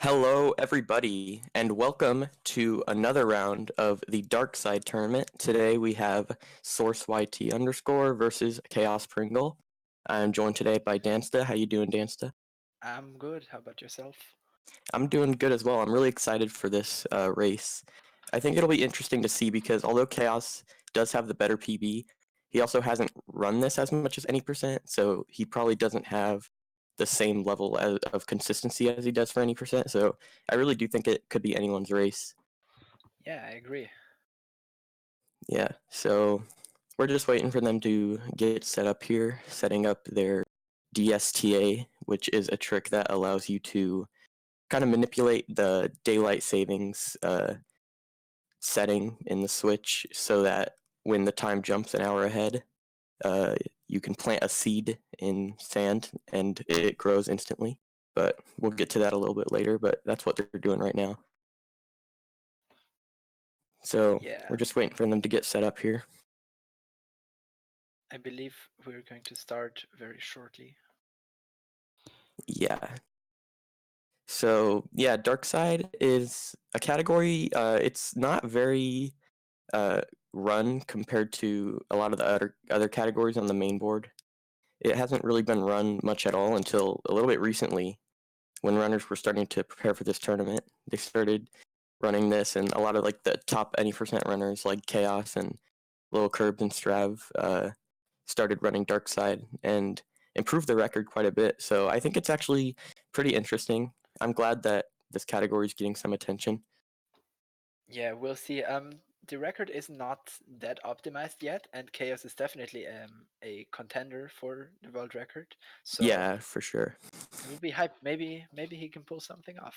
Hello, everybody, and welcome to another round of the Dark Side tournament. Today we have SourceYT underscore versus Chaospringle. I'm joined today by Dansta. How you doing, Dansta? I'm good. How about yourself? I'm doing good as well. I'm really excited for this race. I think it'll be interesting to see because although Chaos does have the better PB, he also hasn't run this as much as any percent, so he probably doesn't have the same level of consistency as he does for any percent. So I really do think it could be anyone's race. Yeah, I agree. Yeah, so we're just waiting for them to get set up here, setting up their DSTA, which is a trick that allows you to kind of manipulate the daylight savings setting in the Switch so that when the time jumps an hour ahead, you can plant a seed in sand and it grows instantly. But we'll get to that a little bit later, but that's what they're doing right now. So Yeah, we're just waiting for them to get set up here. I believe we're going to start very shortly. Yeah. So yeah, Dark Side is a category. It's not very uh, run compared to a lot of the other categories on the main board. It hasn't really been run much at all until a little bit recently, when runners were starting to prepare for this tournament. They started running this, and a lot of like the top any percent runners like Chaos and Little Curbs and Strav started running Dark Side and improved the record quite a bit. So I think it's actually pretty interesting. I'm glad that this category is getting some attention. Yeah, we'll see. The record is not that optimized yet, and Chaos is definitely a contender for the world record. So Yeah, for sure. it will be hype. Maybe he can pull something off.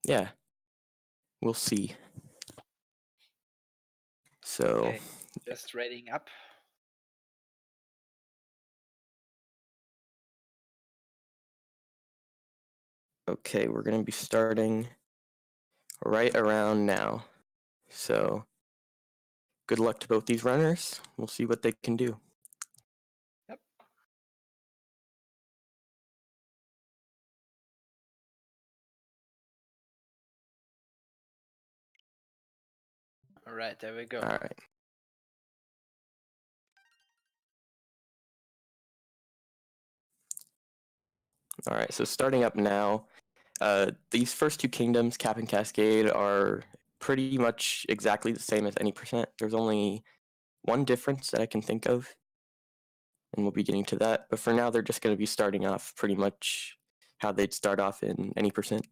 Yeah, we'll see. So, Okay, just readying up. okay, we're going to be starting right around now. So, good luck to both these runners. We'll see what they can do. Yep. All right, there we go. All right. All right, so starting up now, these first two kingdoms, Cap and Cascade, are pretty much exactly the same as any percent. There's only one difference that I can think of, and we'll be getting to that. But for now, they're just going to be starting off pretty much how they'd start off in any percent.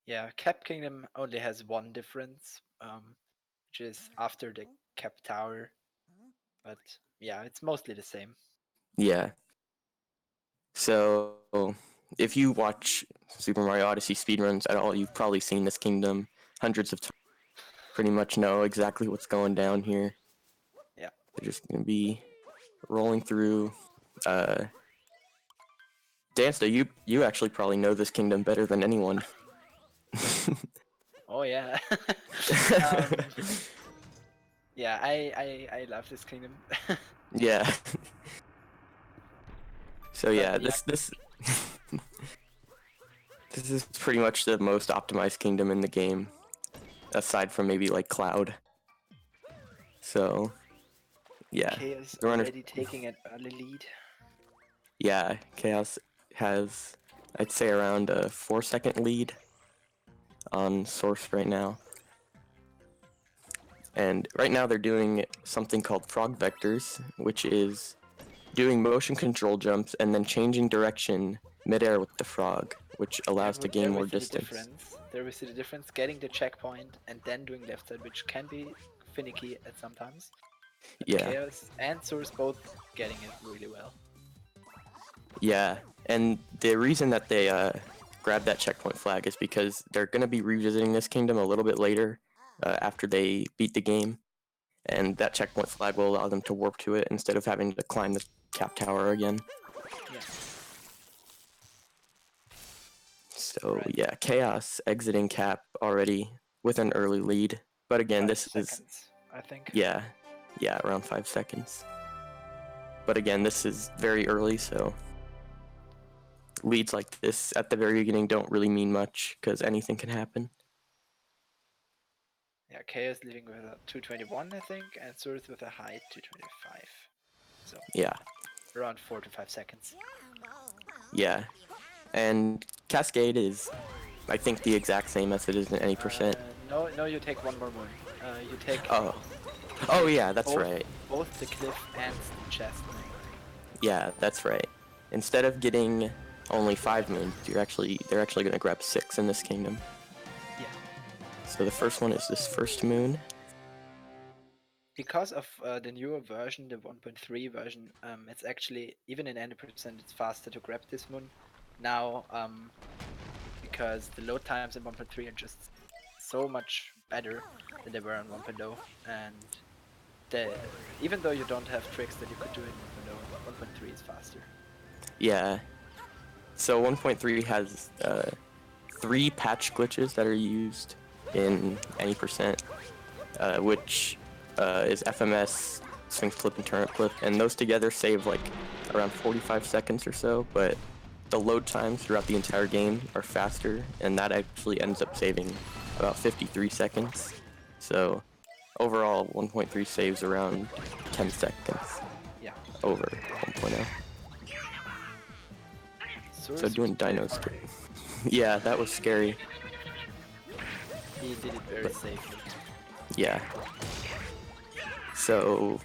Yeah, Cap Kingdom only has one difference, which is after the Cap Tower. But yeah, it's mostly the same. Yeah. So if you watch Super Mario Odyssey speedruns at all, you've probably seen this kingdom hundreds of times. Pretty much know exactly what's going down here. Yeah. They're just going to be rolling through. Dansta, you actually probably know this kingdom better than anyone. Oh yeah. um, yeah, I love this kingdom. yeah. So But yeah, yeah, this this is pretty much the most optimized kingdom in the game, aside from maybe like Cloud. So yeah, Chaos the runners. already taking an early lead. Yeah, Chaos has, I'd say, around a 4 second lead on Source right now. And right now they're doing something called frog vectors, which is doing motion control jumps and then changing direction midair with the frog, which Yeah, allows to but gain there we more see the distance. difference. There we see the difference. Getting the checkpoint and then doing left side, which can be finicky at sometimes. But Yeah, Chaos and Source both getting it really well. yeah. And the reason that they grab that checkpoint flag is because they're going to be revisiting this kingdom a little bit later after they beat the game. And that checkpoint flag will allow them to warp to it instead of having to climb the cap tower again. Yeah. All So right. yeah, Chaos exiting cap already with an early lead. But again, Five this is, seconds, I think. yeah, yeah, around 5 seconds. But again, this is very early, so leads like this at the very beginning don't really mean much because anything can happen. Yeah, Chaos leading with a 221, I think, and Surth with a high 225. So Yeah, around 4 to 5 seconds. yeah. And Cascade is, I think, the exact same as it is in any percent. No, no, you take one more moon. You take Oh yeah, that's both right. both the cliff and the chest moon. Yeah, that's right. Instead of getting only 5 moons, they're actually gonna grab 6 in this kingdom. Yeah. So the first one is this first moon. Because of the newer version, the 1.3 version, it's actually, even in 90%, it's faster to grab this moon now, because the load times in 1.3 are just so much better than they were on 1.0, and even though you don't have tricks that you could do in 1.0, 1.3 is faster. Yeah. So 1.3 has 3 patch glitches that are used in any percent, which is FMS, Sphinx Clip, and Turnip Clip, and those together save like around 45 seconds or so, but the load times throughout the entire game are faster, and that actually ends up saving about 53 seconds. So overall, 1.3 saves around 10 seconds Yeah. over 1.0. So doing dinos. Yeah, that was scary. He did it very safely. Yeah. So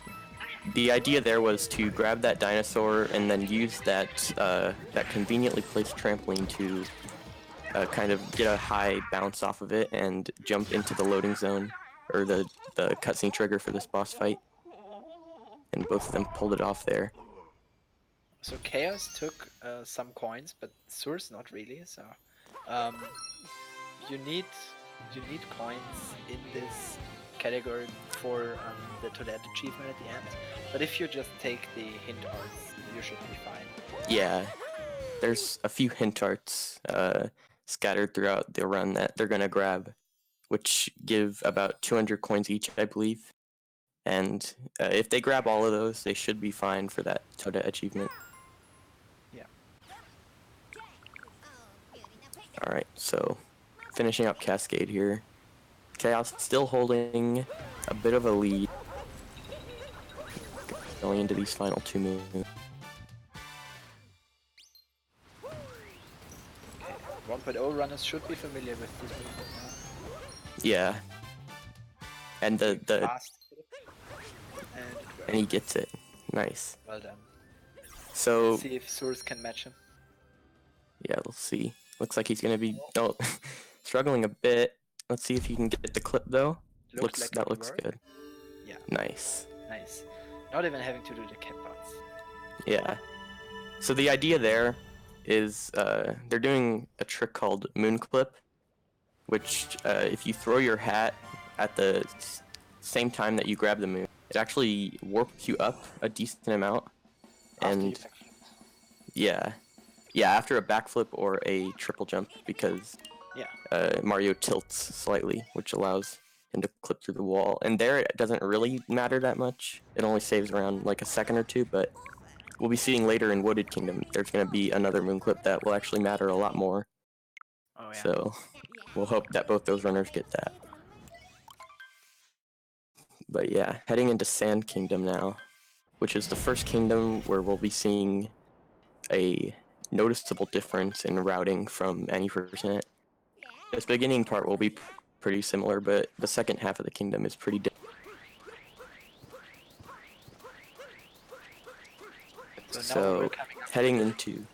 the idea there was to grab that dinosaur and then use that that conveniently placed trampoline to kind of get a high bounce off of it and jump into the loading zone, or the cutscene trigger for this boss fight. And both of them pulled it off there. So Chaos took some coins, but Source not really. So um, you need coins in this category for the Toadette achievement at the end. But if you just take the hint arts, you should be fine. Yeah, there's a few hint arts scattered throughout the run that they're gonna grab, which give about 200 coins each, I believe. And if they grab all of those, they should be fine for that Toadette achievement. Yeah. Alright, so finishing up Cascade here. Chaos still holding a bit of a lead going into these final 2 moves. Okay. 1.0 runners should be familiar with this movement now. Yeah. And the Fast. and he gets it. Nice. Well done. So Let's see if Source can match him. yeah, we'll see. Looks like he's gonna be struggling a bit. Let's see if he can get the clip though. Looks like that it looks worked. good. Yeah. Nice. Nice. Not even having to do the cat butts. Yeah. So the idea there is they're doing a trick called moon clip, which if you throw your hat at the same time that you grab the moon, it actually warps you up a decent amount. After you And backflip. yeah, after a backflip or a triple jump, because Mario tilts slightly, which allows him to clip through the wall. And there it doesn't really matter that much. It only saves around like a second or two, but we'll be seeing later in Wooded Kingdom, there's going to be another moon clip that will actually matter a lot more. Oh yeah. So we'll hope that both those runners get that. But yeah, heading into Sand Kingdom now, which is the first kingdom where we'll be seeing a noticeable difference in routing from any percent. This beginning part will be pretty similar, but the second half of the kingdom is pretty different. So heading into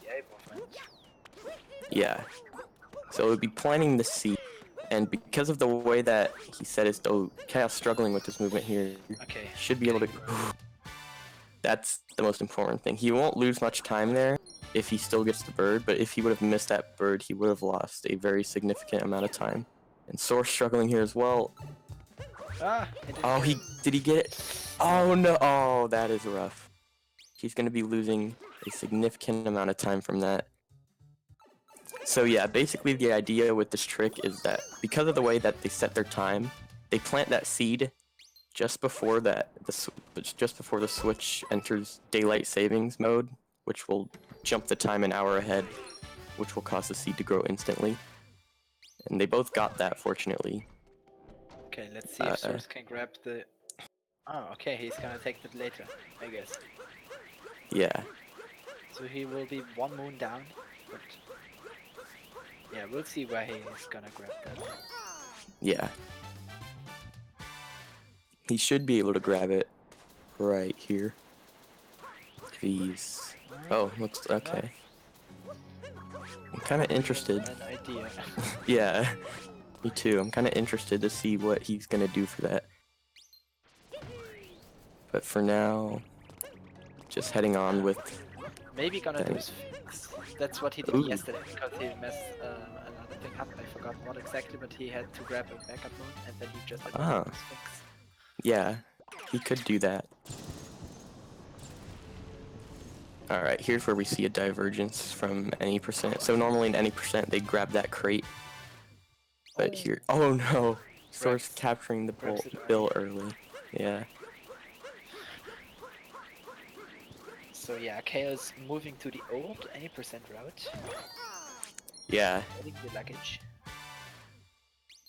so we'll be planting the seed, and because of the way that he said is though Chaos struggling with this movement here, should be able to. That's the most important thing. He won't lose much time there if he still gets the bird, but if he would have missed that bird, he would have lost a very significant amount of time. And Source struggling here as well. Oh, did he get it? Oh no! Oh, that is rough. He's gonna be losing a significant amount of time from that. So yeah, basically the idea with this trick is that because of the way that they set their time, they plant that seed just before the switch enters daylight savings mode, which will jump the time an hour ahead. which will cause the seed to grow instantly. And they both got that, fortunately. Okay, let's see if Source can grab the... Oh, okay, he's gonna take that later, I guess. Yeah. So he will be 1 moon down, but... Yeah, we'll see where he's gonna grab that. Yeah. He should be able to grab it right here. If he's... Oh, looks... Okay. I'm kind of interested. An idea. Yeah, me too. I'm kind of interested to see what he's gonna do for that. But for now, just heading on with... Maybe gonna do his fix. That's what he did yesterday, because he messed another thing up. I forgot what exactly, but he had to grab a backup moon, and then he just had his fix. Yeah, he could do that. Alright, here's where we see a divergence from any percent. So normally in any percent, they grab that crate. But here... Oh no! Source capturing the bill early. Yeah. So yeah, Chaos moving to the old any percent route. Yeah. Getting the luggage.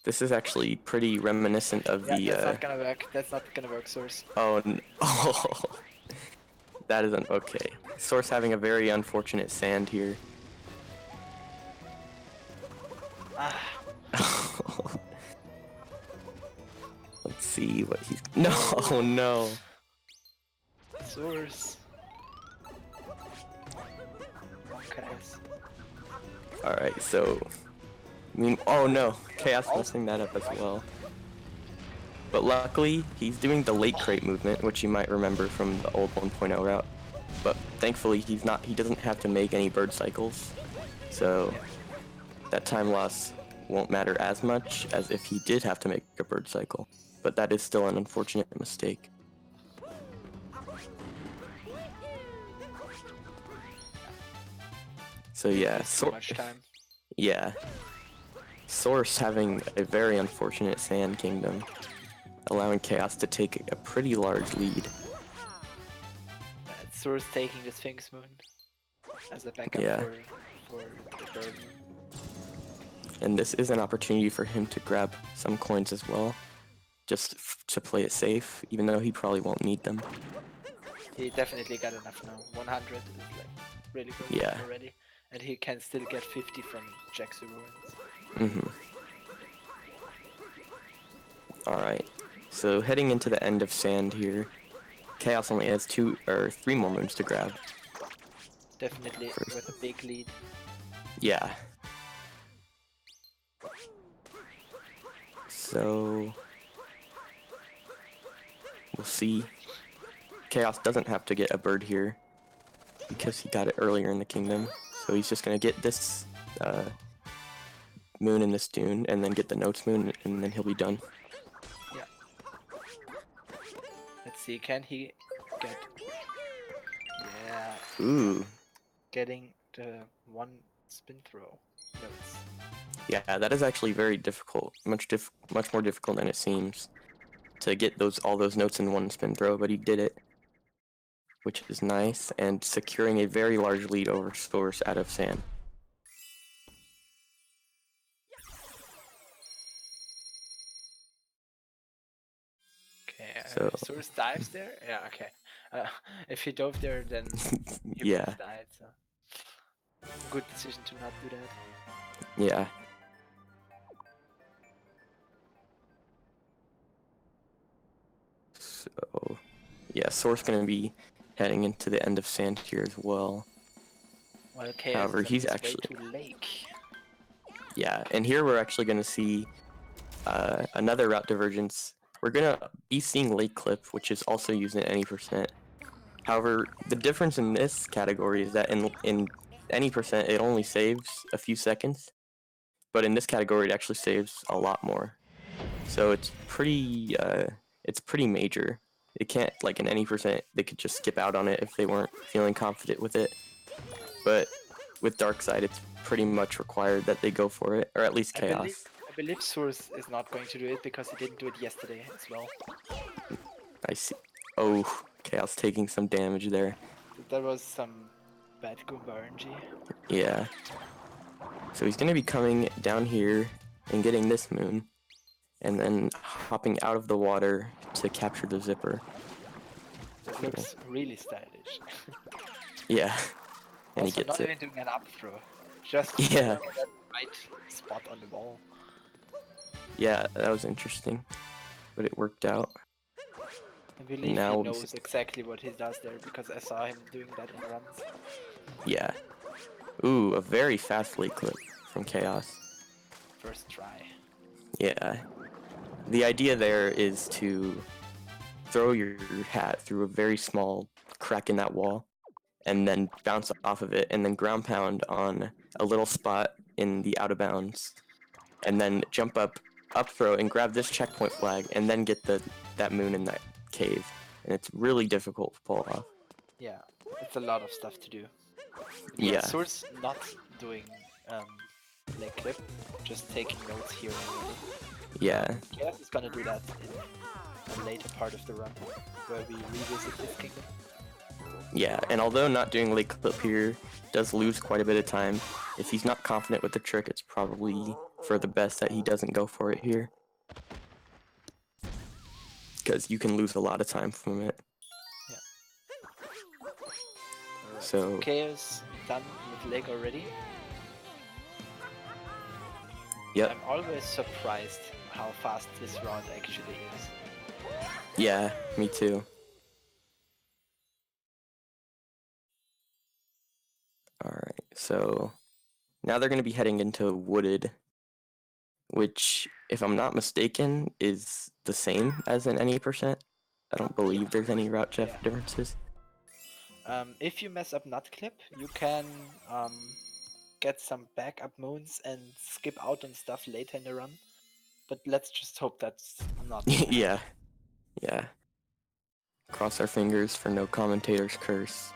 This is actually pretty reminiscent of the... That's not gonna work. That's not gonna work, Source. Oh, no. That isn't okay. Source having a very unfortunate sand here. Let's see what he's... No, no. Source. Okay. Alright, so... I mean, oh no. Chaos messing that up as well. But luckily, he's doing the late crate movement, which you might remember from the old 1.0 route. But thankfully, he doesn't have to make any bird cycles. So that time loss won't matter as much as if he did have to make a bird cycle. But that is still an unfortunate mistake. So yeah, so much time. Yeah. Source having a very unfortunate Sand Kingdom, allowing Chaos to take a pretty large lead. Source taking the Sphinx Moon as a backup for the bird moon. And this is an opportunity for him to grab some coins as well, just to play it safe, even though he probably won't need them. He definitely got enough now. 100 is like really good already. And he can still get 50 from Jack's Ruins. Alright, so heading into the end of Sand here, Chaos only has 2 or 3 more moons to grab. Definitely with a big lead. Yeah. So we'll see. Chaos doesn't have to get a bird here because he got it earlier in the kingdom. So he's just gonna get this moon in this dune and then get the notes moon and then he'll be done. Yeah. Let's see, can he get... Yeah. Ooh. Getting the 1 spin throw notes. Yeah, that is actually very difficult. Much more difficult than it seems to get all those notes in 1 spin throw, but he did it, which is nice, and securing a very large lead over Source out of Sand. Okay, so Source dives there? Yeah, okay. If he dove there, then he would have died, so... Good decision to not do that. Yeah. So, yeah, Source gonna be heading into the end of Sand here as well. Well, Chaos however, he's actually to Lake. Yeah, and here we're actually gonna see another route divergence. We're gonna be seeing Lake Clip, which is also used in any percent. However, the difference in this category is that in any percent it only saves a few seconds, but in this category it actually saves a lot more. So it's pretty major. It can't, like in any percent, they could just skip out on it if they weren't feeling confident with it. But with Dark Side, it's pretty much required that they go for it, or at least Chaos. I believe Source is not going to do it because he didn't do it yesterday as well. I see. Oh, Chaos taking some damage there. There was some bad Goomba RNG. Yeah. So he's going to be coming down here and getting this moon, and then hopping out of the water to capture the zipper. It looks really stylish. Yeah, and he Also, gets not it. even doing an up throw, just Yeah, at that right spot on the wall. yeah, that was interesting, but it worked out. I believe Now he we'll knows exactly what he does there because I saw him doing that in runs. Yeah. Ooh, a very fast late clip from Chaos. First try. Yeah. The idea there is to throw your hat through a very small crack in that wall, and then bounce off of it, and then ground pound on a little spot in the out of bounds, and then jump up throw, and grab this checkpoint flag, and then get that moon in that cave. And it's really difficult to pull off. Yeah, it's a lot of stuff to do. Yeah. Source not doing leg clip, just taking notes here already. Yeah. Chaos is gonna do that in a later part of the run, where we revisit this kingdom. Yeah, and although not doing late clip here does lose quite a bit of time, if he's not confident with the trick, it's probably for the best that he doesn't go for it here. Because you can lose a lot of time from it. Yeah. Alright, So Chaos done with leg already. Yep. I'm always surprised how fast this round actually is. Yeah, me too. Alright, so now they're going to be heading into Wooded, which, if I'm not mistaken, is the same as in any percent. I don't believe there's any route differences. If you mess up nut clip, you can get some backup moons and skip out on stuff later in the run. But let's just hope that's not. Yeah, yeah. Cross our fingers for no commentator's curse.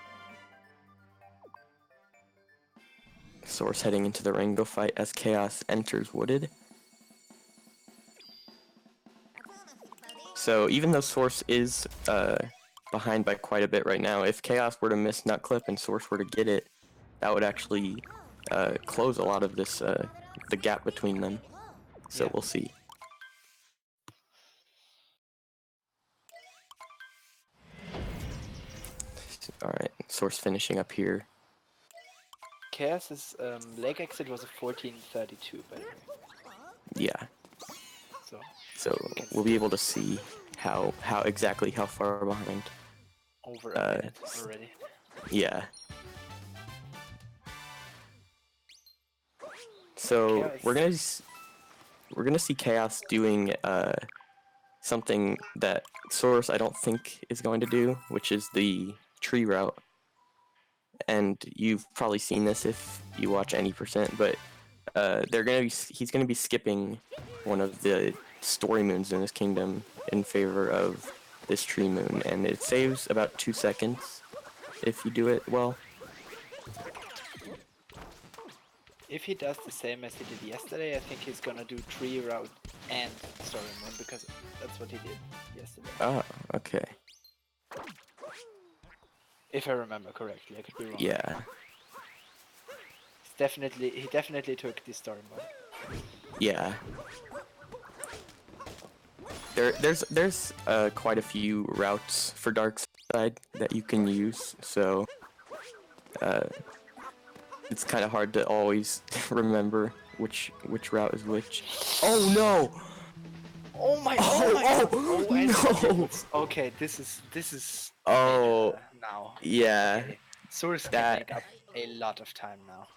Source heading into the Rango fight as Chaos enters Wooded. So even though Source is behind by quite a bit right now, if Chaos were to miss Nut Clip and Source were to get it, that would actually close a lot of this the gap between them. So we'll see. Alright, Source finishing up here. Chaos's leg exit was a 14:32, by the way. Yeah. So we we'll be able to see how exactly how far behind. Over a minute already. Yeah. So Chaos. we're gonna see Chaos doing something that Source I don't think is going to do, which is the tree route. And you've probably seen this if you watch any percent, but he's gonna be skipping one of the story moons in this kingdom in favor of this tree moon, and it saves about 2 seconds if you do it well. If he does the same as he did yesterday, I think he's gonna do tree route and story moon, because that's what he did yesterday. Oh, okay. If I remember correctly, I could be wrong. Yeah. He definitely took the story mode. Yeah. There's quite a few routes for Dark Side that you can use, so it's kind of hard to always remember which route is which. Oh no! Oh my! Oh no! Okay, this is. Oh now. yeah. Okay. Source can make up a lot of time now.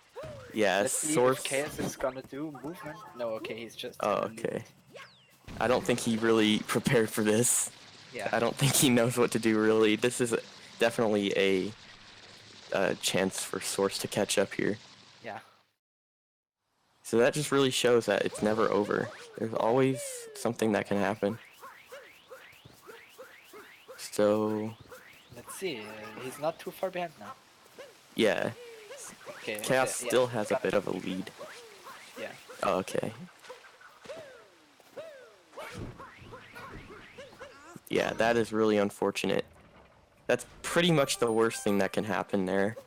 Yeah, Let's see Source. if Chaos is gonna do movement. No, okay, he's just. Oh, okay. I don't think he really prepared for this. Yeah. I don't think he knows what to do really. This is definitely a chance for Source to catch up here. Yeah. So that just really shows that it's never over. There's always something that can happen. So Let's see. He's not too far behind now. yeah. Okay. Chaos still has a bit of a lead. Yeah. Oh, okay. Yeah, that is really unfortunate. That's pretty much the worst thing that can happen there.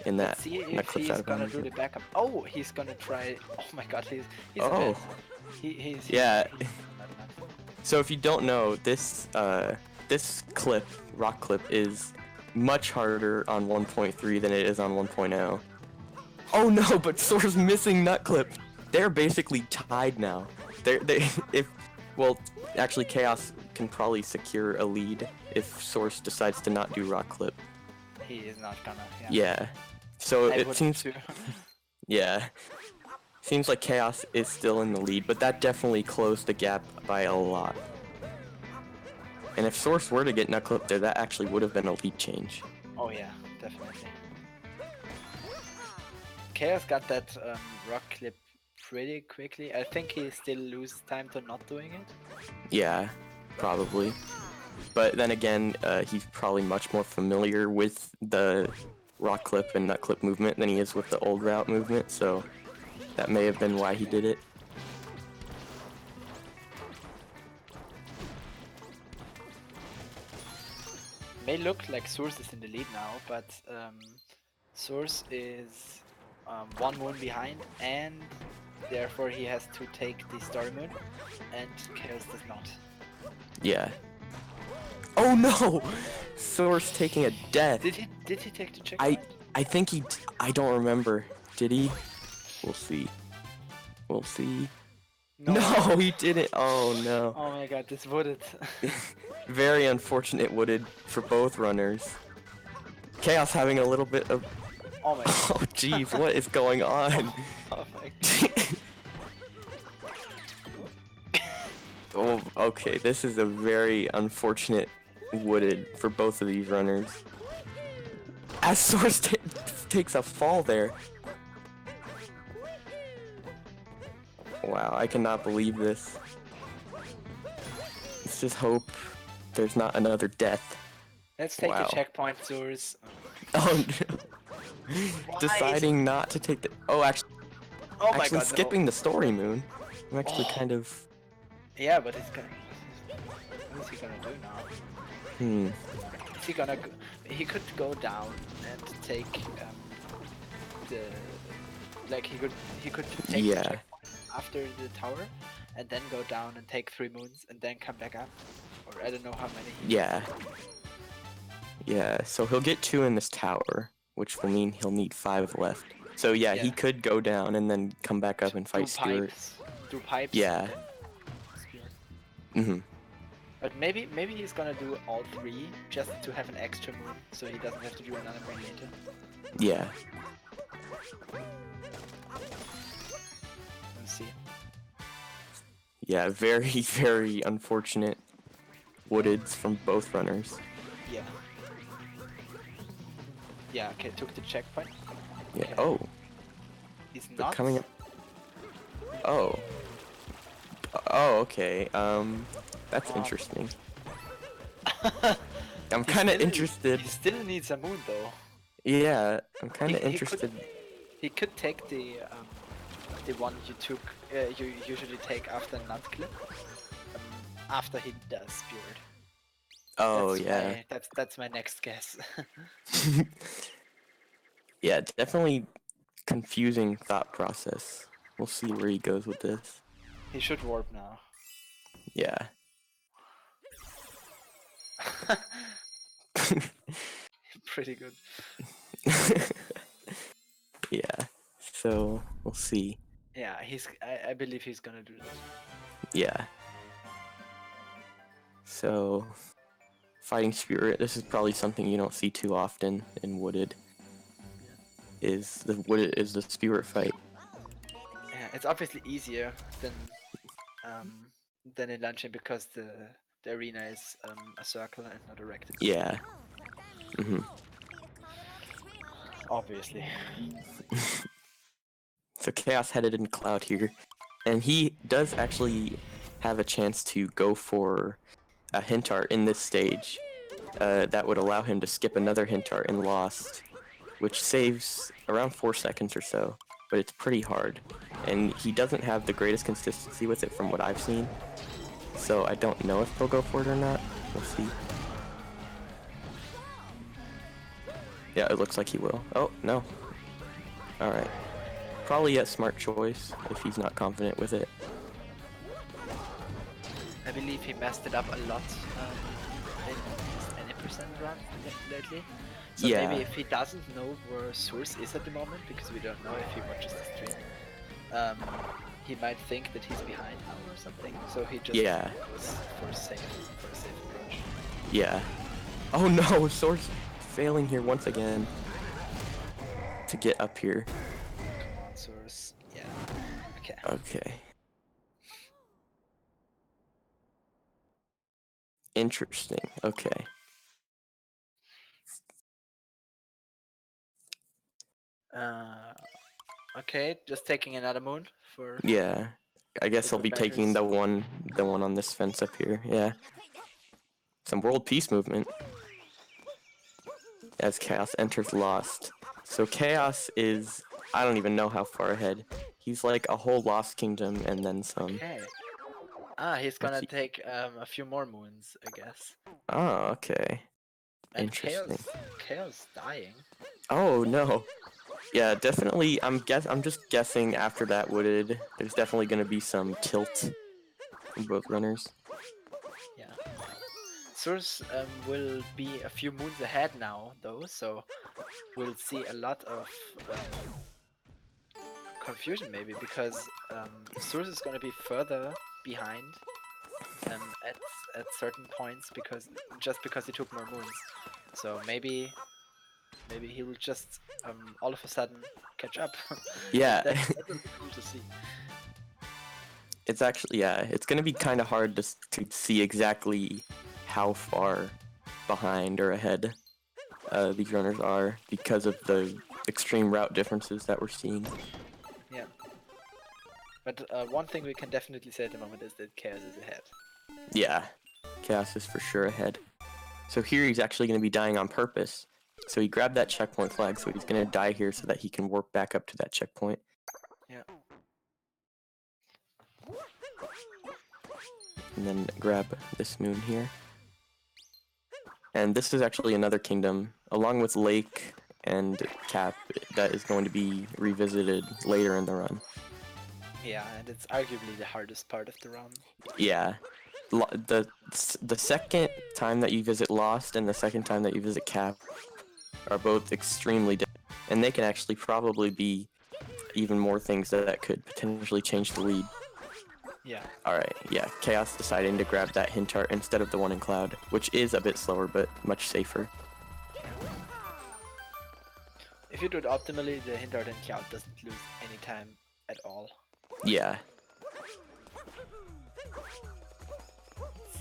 in that. Let's see if That clips he's out of gonna do bounds. the backup. Oh, he's gonna try. Oh my god, he's a Oh, man. He's yeah. he's not. So if you don't know, this clip, rock clip, is much harder on 1.3 than it is on 1.0. Oh no, but Sora's missing nut clip. They're basically tied now. Well, actually Chaos can probably secure a lead if Source decides to not do rock clip. He is not gonna. Yeah. So I it would seems. too. Yeah. Seems like Chaos is still in the lead, but that definitely closed the gap by a lot. And if Source were to get nut clip there, that actually would have been a lead change. Oh yeah, definitely. Chaos got that rock clip pretty quickly. I think he still loses time to not doing it. Yeah, probably. But then again, he's probably much more familiar with the rock clip and nut clip movement than he is with the old route movement, so that may have been why he did it. May look like Source is in the lead now, but Source is 1 moon behind, and therefore he has to take the story moon, and Chaos does not. Yeah. Oh no! Source taking a death. Did he take the checkpoint? I think he. I don't remember. Did he? We'll see. We'll see. No, he didn't. Oh no. Oh my god, this wooded. Very unfortunate wooded for both runners. Chaos having a little bit of. Oh my god. Oh jeez, what is going on? Oh my god. Oh, okay, this is a very unfortunate wooded for both of these runners. As Source takes a fall there. Wow, I cannot believe this. Let's just hope there's not another death. Let's take Wow. the checkpoint, Source. Oh no. Deciding not to take the. Oh, actually. Oh my Actually god. skipping the story moon. I'm actually kind of. Yeah, but he's gonna. What is he gonna do now? Is he gonna? He could go down and take the. Like he could take the checkpoint after the tower, and then go down and take 3 moons, and then come back up. Or I don't know how many. Yeah. Yeah. So he'll get 2 in this tower, which will mean he'll need 5 left. So yeah, he could go down and then come back up and fight Spirit. Do pipes. Yeah. But maybe he's gonna do all 3 just to have an extra moon, so he doesn't have to do another moon later. Yeah. Let's see. Yeah, very, very unfortunate woodeds from both runners. Yeah. Yeah, okay, took the checkpoint. Yeah. Okay. Oh. He's But not. coming up. Oh. Oh, okay. That's interesting. I'm kind of interested. He still needs a moon though. Yeah, I'm kind of interested. He could take the one you took. You usually take after nut clip. After he does Spirit. Oh, That's yeah. That's my next guess. Yeah, definitely confusing thought process. We'll see where he goes with this. He should warp now. Yeah. Pretty good. Yeah. So we'll see. Yeah, I believe he's gonna do this. Yeah. So fighting Spirit, this is probably something you don't see too often in Wooded. Is the Spirit fight. Yeah, it's obviously easier than in Luncheon because the arena is a circle and not a rectangle. Yeah. Obviously. So Chaos headed in Cloud here, and he does actually have a chance to go for a hint art in this stage. That would allow him to skip another hint art in Lost, which saves around 4 seconds or so, but it's pretty hard. And he doesn't have the greatest consistency with it from what I've seen, so I don't know if he'll go for it or not. We'll see. Yeah, it looks like he will. Oh, no. Alright. Probably a smart choice if he's not confident with it. I believe he messed it up a lot in his any percent run lately. So Yeah. maybe if he doesn't know where Source is at the moment, because we don't know if he watches the stream, he might think that he's behind now or something. So he just goes for a safe approach. Yeah. Oh no, Source failing here once again to get up here. Come on, Source. Yeah. Okay. Okay. Interesting. Okay. Okay, just taking another moon for Yeah. I guess I'll be taking the one on this fence up here. Yeah. Some world peace movement. As Chaos enters Lost. So Chaos is, I don't even know how far ahead. He's like a whole Lost Kingdom and then some. Okay. Ah, he's gonna take a few more moons, I guess. Oh, okay. And Interesting. Chaos dying. Oh no. Yeah, definitely. I'm just guessing after that wooded, there's definitely gonna be some tilt from both runners. Yeah. Source will be a few moons ahead now, though, so we'll see a lot of confusion maybe, because Source is gonna be further behind at certain points because he took more moons. So maybe he will just all of a sudden catch up. Yeah. that would be cool to see. It's actually, yeah, it's gonna be kind of hard to see exactly how far behind or ahead these runners are because of the extreme route differences that we're seeing. Yeah. But one thing we can definitely say at the moment is that Chaos is ahead. Yeah, Chaos is for sure ahead. So here he's actually going to be dying on purpose. So he grabbed that checkpoint flag, so he's going to die here so that he can warp back up to that checkpoint. Yeah. And then grab this moon here. And this is actually another kingdom, along with Lake and Cap, that is going to be revisited later in the run. Yeah, and it's arguably the hardest part of the run. Yeah. The second time that you visit Lost and the second time that you visit Cap are both extremely different. And they can actually probably be even more things that could potentially change the lead. Yeah. Alright, yeah, Chaos deciding to grab that hint art instead of the one in Cloud, which is a bit slower but much safer. If you do it optimally, the hint art in Cloud doesn't lose any time at all. Yeah.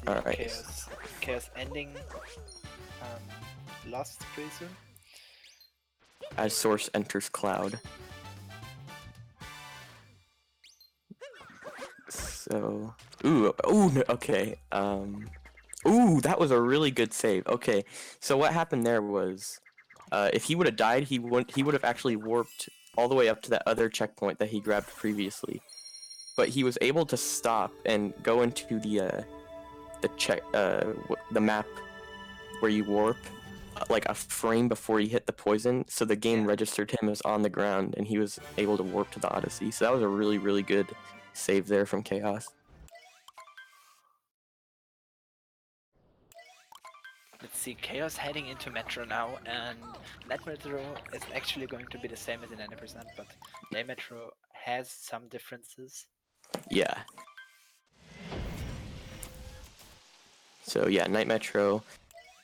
Alright. Chaos ending Lost pretty soon. As Source enters Cloud. So, ooh, okay. Ooh, that was a really good save. Okay, so what happened there was, if he would have died, he would have actually warped all the way up to that other checkpoint that he grabbed previously. But he was able to stop and go into the map where you warp, like a frame before he hit the poison, so the game registered him as on the ground, and he was able to warp to the Odyssey. So that was a really, really good save there from Chaos. Let's see, Chaos heading into Metro now, and Night Metro is actually going to be the same as in 90%, but Day Metro has some differences. Yeah. So yeah, Night Metro,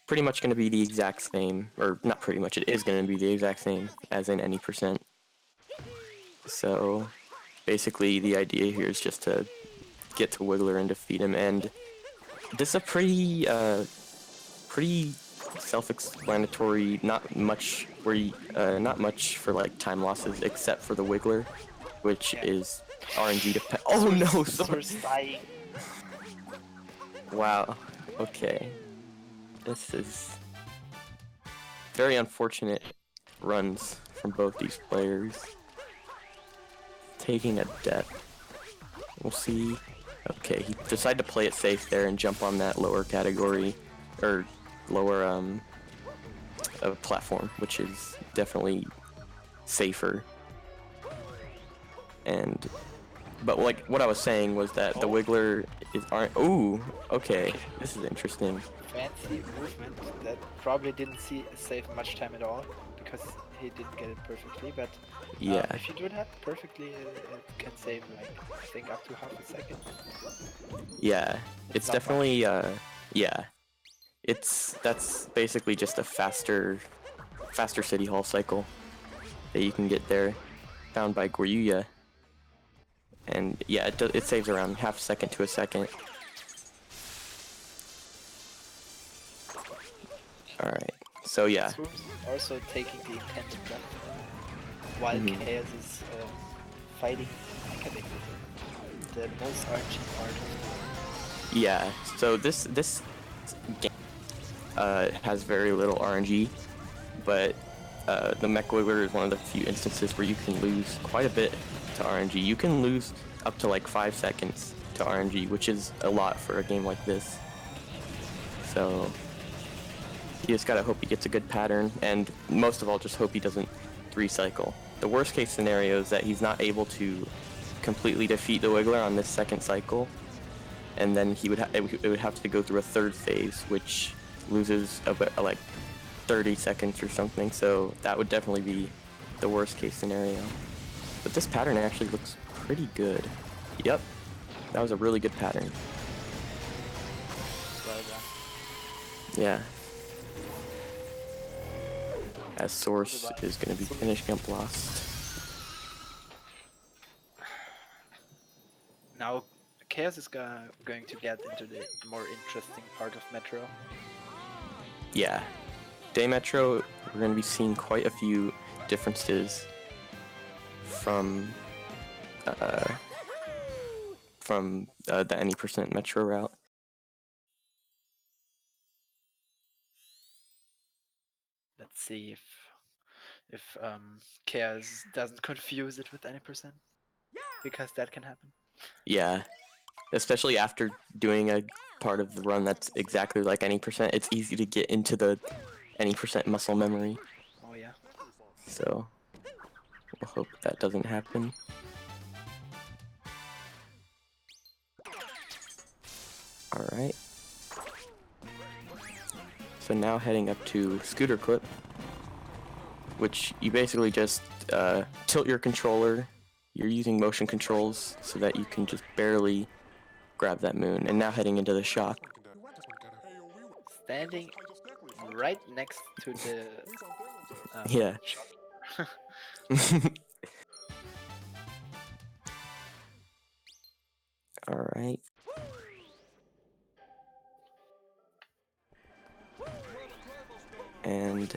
pretty much going to be the exact same, or not pretty much, it is going to be the exact same as in any percent. So basically the idea here is just to get to Wiggler and defeat him, and this is a pretty self-explanatory, not much for like time losses except for the Wiggler, which is RNG dependent. Oh no, Source dying. Wow. Okay. This is very unfortunate runs from both these players. Taking a death. We'll see. Okay, he decided to play it safe there and jump on that lower category, or lower a platform, which is definitely safer. But like what I was saying was that the Wiggler aren't. Ooh, okay, this is interesting. Fancy movement that probably didn't save much time at all because he didn't get it perfectly. But Yeah, if you do that perfectly, it can save like I think up to half a second. yeah, it's not definitely yeah. That's basically just a faster City Hall cycle that you can get there, found by Goryuya. And yeah, it saves around half a second to a second. Alright, so yeah. Source also taking the intended left while Chaos is fighting the most RNG part. Yeah, so this game has very little RNG, but the Mech Wiggler is one of the few instances where you can lose quite a bit to RNG. You can lose up to like 5 seconds to RNG, which is a lot for a game like this. So you just gotta hope he gets a good pattern, and most of all, just hope he doesn't recycle. The worst case scenario is that he's not able to completely defeat the Wiggler on this second cycle, and then it would have to go through a third phase, which loses like 30 seconds or something. So that would definitely be the worst case scenario. But this pattern actually looks pretty good. Yep, that was a really good pattern. Well done. Yeah. As Source is going to be finishing up Blast. Now Chaos is going to get into the more interesting part of Metro. Yeah. Day Metro, we're going to be seeing quite a few differences from the any percent Metro route. Let's see if Chaos doesn't confuse it with any percent, because that can happen. Yeah, especially after doing a part of the run that's exactly like any percent, it's easy to get into the any percent muscle memory. Oh yeah. So we'll hope that doesn't happen. Alright. So now heading up to Scooter Clip, which you basically just tilt your controller. You're using motion controls so that you can just barely grab that moon. And now heading into the shock. Standing right next to the Yeah. shock. Alright. And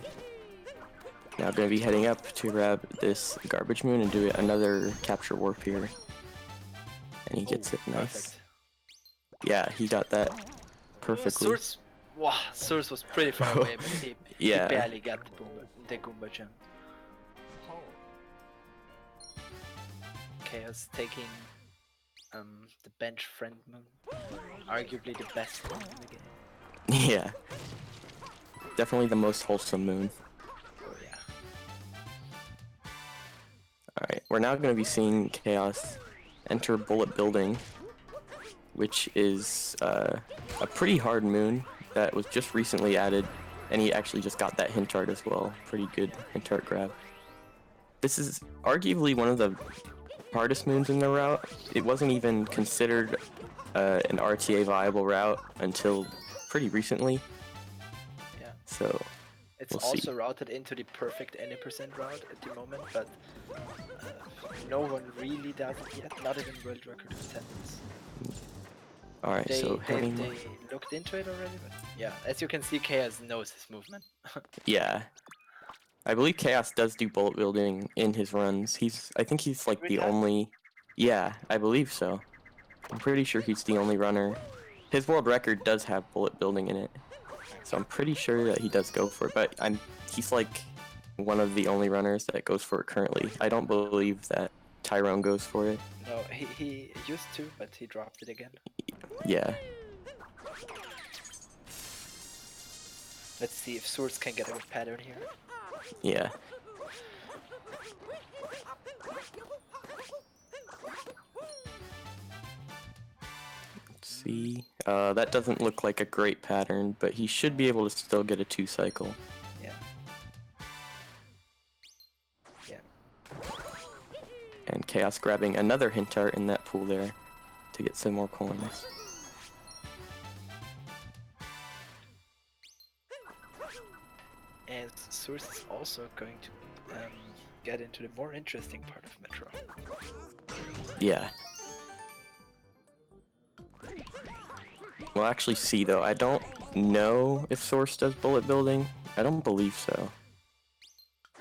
now going to be heading up to grab this garbage moon and do another capture warp here. And he gets it nice. Perfect. Yeah, he got that perfectly. Source was pretty far away, but he barely got the Goomba gem. Chaos taking the bench friend moon, arguably the best moon in the game. Yeah. Definitely the most wholesome moon. Oh yeah. Alright, we're now going to be seeing Chaos enter Bullet Building, which is a pretty hard moon that was just recently added, and he actually just got that hint art as well. Pretty good hint art grab. This is arguably one of the hardest moons in the route. It wasn't even considered an RTA viable route until pretty recently. Yeah. So it's also routed into the perfect any percent route at the moment, but no one really does it yet. Not even world record attendance. Alright, they looked into it already, but yeah, as you can see, Chaos knows his movement. Yeah. I believe Chaos does do bullet building in his runs. I think he's like the only... Yeah, I believe so. I'm pretty sure he's the only runner. His world record does have bullet building in it. So I'm pretty sure that he does go for it, but he's like one of the only runners that goes for it currently. I don't believe that Tyrone goes for it. No, he used to, but he dropped it again. Yeah. Let's see if Source can get a good pattern here. Yeah. Let's see. That doesn't look like a great pattern, but he should be able to still get a 2-cycle. Yeah. Yeah. And Chaos grabbing another hint art in that pool there to get some more coins. And Source is also going to get into the more interesting part of Metro. Yeah. We'll actually see though. I don't know if Source does bullet building. I don't believe so.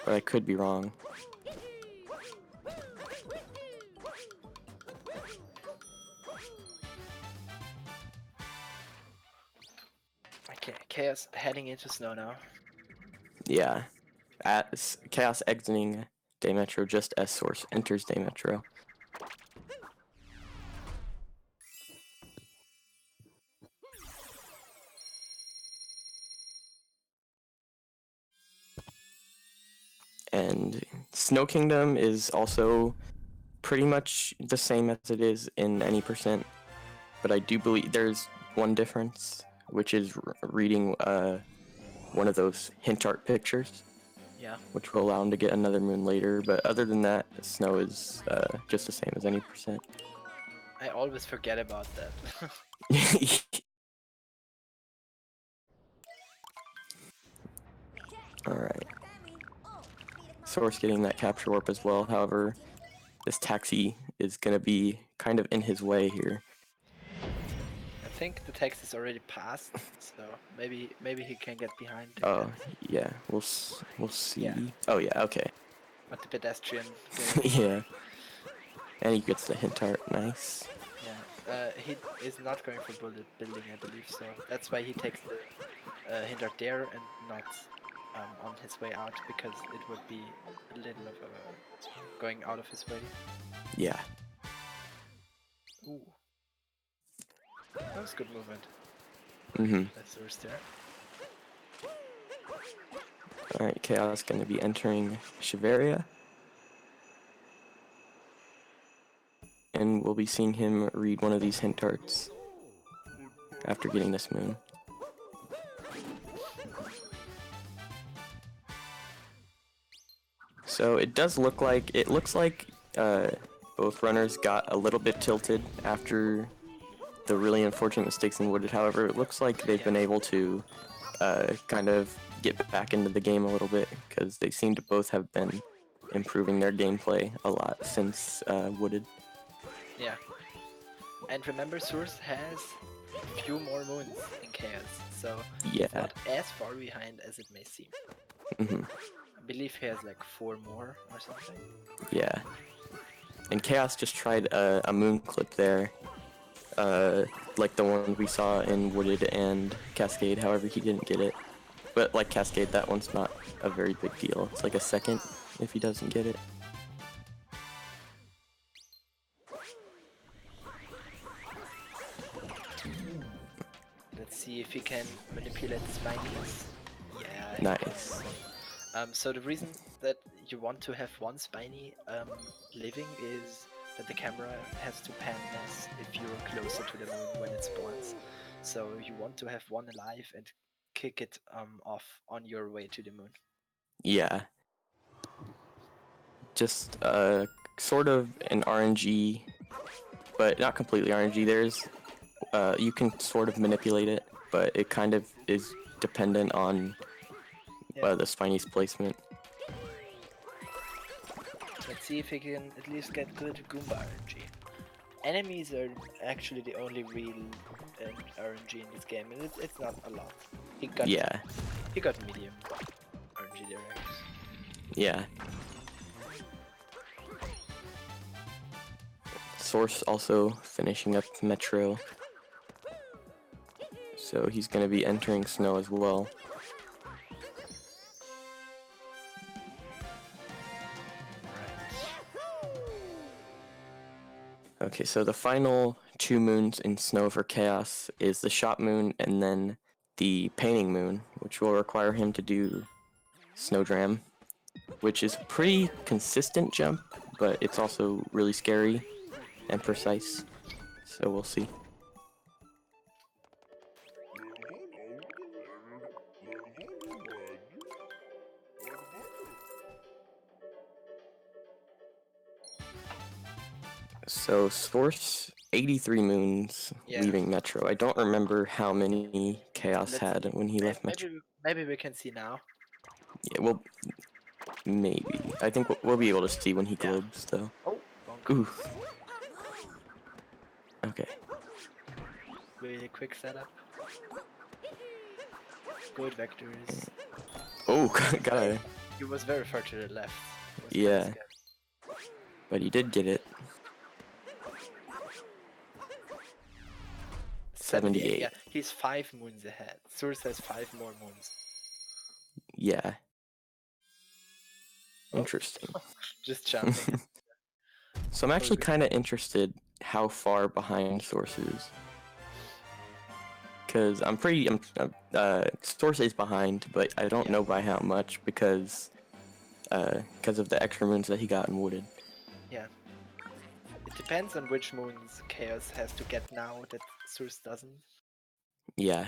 But I could be wrong. Okay, Chaos heading into snow now. Yeah. Chaos exiting Day Metro just as Source enters Day Metro. And Snow Kingdom is also pretty much the same as it is in any percent, but I do believe there's one difference, which is reading one of those hint art pictures. Yeah. Which will allow him to get another moon later, but other than that, Snow is just the same as any percent. I always forget about that. Alright. Source getting that capture warp as well, however, this taxi is going to be kind of in his way here. I think the text is already passed, so maybe he can get behind. Oh, yeah, we'll see. Yeah. Oh, yeah, okay. But the pedestrian. Yeah. And he gets the hint art, nice. Yeah. He is not going for bullet building, I believe, so that's why he takes the hint art there and not on his way out, because it would be a little of a going out of his way. Yeah. Ooh. That was good movement. Mm-hmm. That's the rest there. Alright, Chaos going to be entering Shiveria. And we'll be seeing him read one of these hint arts after getting this moon. So it looks like both runners got a little bit tilted after the really unfortunate mistakes in Wooded. However, it looks like they've been able to kind of get back into the game a little bit, because they seem to both have been improving their gameplay a lot since Wooded. Yeah. And remember, Source has a few more moons in Chaos, so Yeah. it's not as far behind as it may seem. Mm-hmm. I believe he has like 4 more or something. Yeah. And Chaos just tried a moon clip there, like the one we saw in Wooded and Cascade. However, he didn't get it. But like Cascade, that one's not a very big deal. It's like a second if he doesn't get it. Let's see if he can manipulate the spinies. Yeah. Nice. So the reason that you want to have one spiny living is that the camera has to pan as if you're closer to the moon when it spawns. So you want to have one alive and kick it off on your way to the moon. Yeah. Just sort of an RNG, but not completely RNG. There's you can sort of manipulate it, but it kind of is dependent on the Spiney's placement. Let's see if he can at least get good Goomba RNG. Enemies are actually the only real RNG in this game, and it's not a lot. He got medium RNG there, I guess. Yeah. Source also finishing up Metro, so he's going to be entering Snow as well. Okay, so the final 2 moons in Snow for Chaos is the Shot Moon and then the painting moon, which will require him to do Snowdram, which is a pretty consistent jump, but it's also really scary and precise. So we'll see. So Source 83 moons leaving Metro. I don't remember how many Chaos had when he left Metro. Maybe we can see now. Yeah, well, maybe. I think we'll be able to see when he globes, though. Oh, bonk. Ooh. Okay. Really quick setup. Good vectors. Oh, got it. He was very far to the left. Yeah. But he did get it. 78. Yeah, he's 5 moons ahead. Source has 5 more moons. Yeah. Interesting. Just jumping. So I'm actually kind of interested how far behind Source is. Because Source is behind, but I don't know by how much because of the extra moons that he got in Wooded. Yeah. It depends on which moons Chaos has to get now that Source doesn't. Yeah.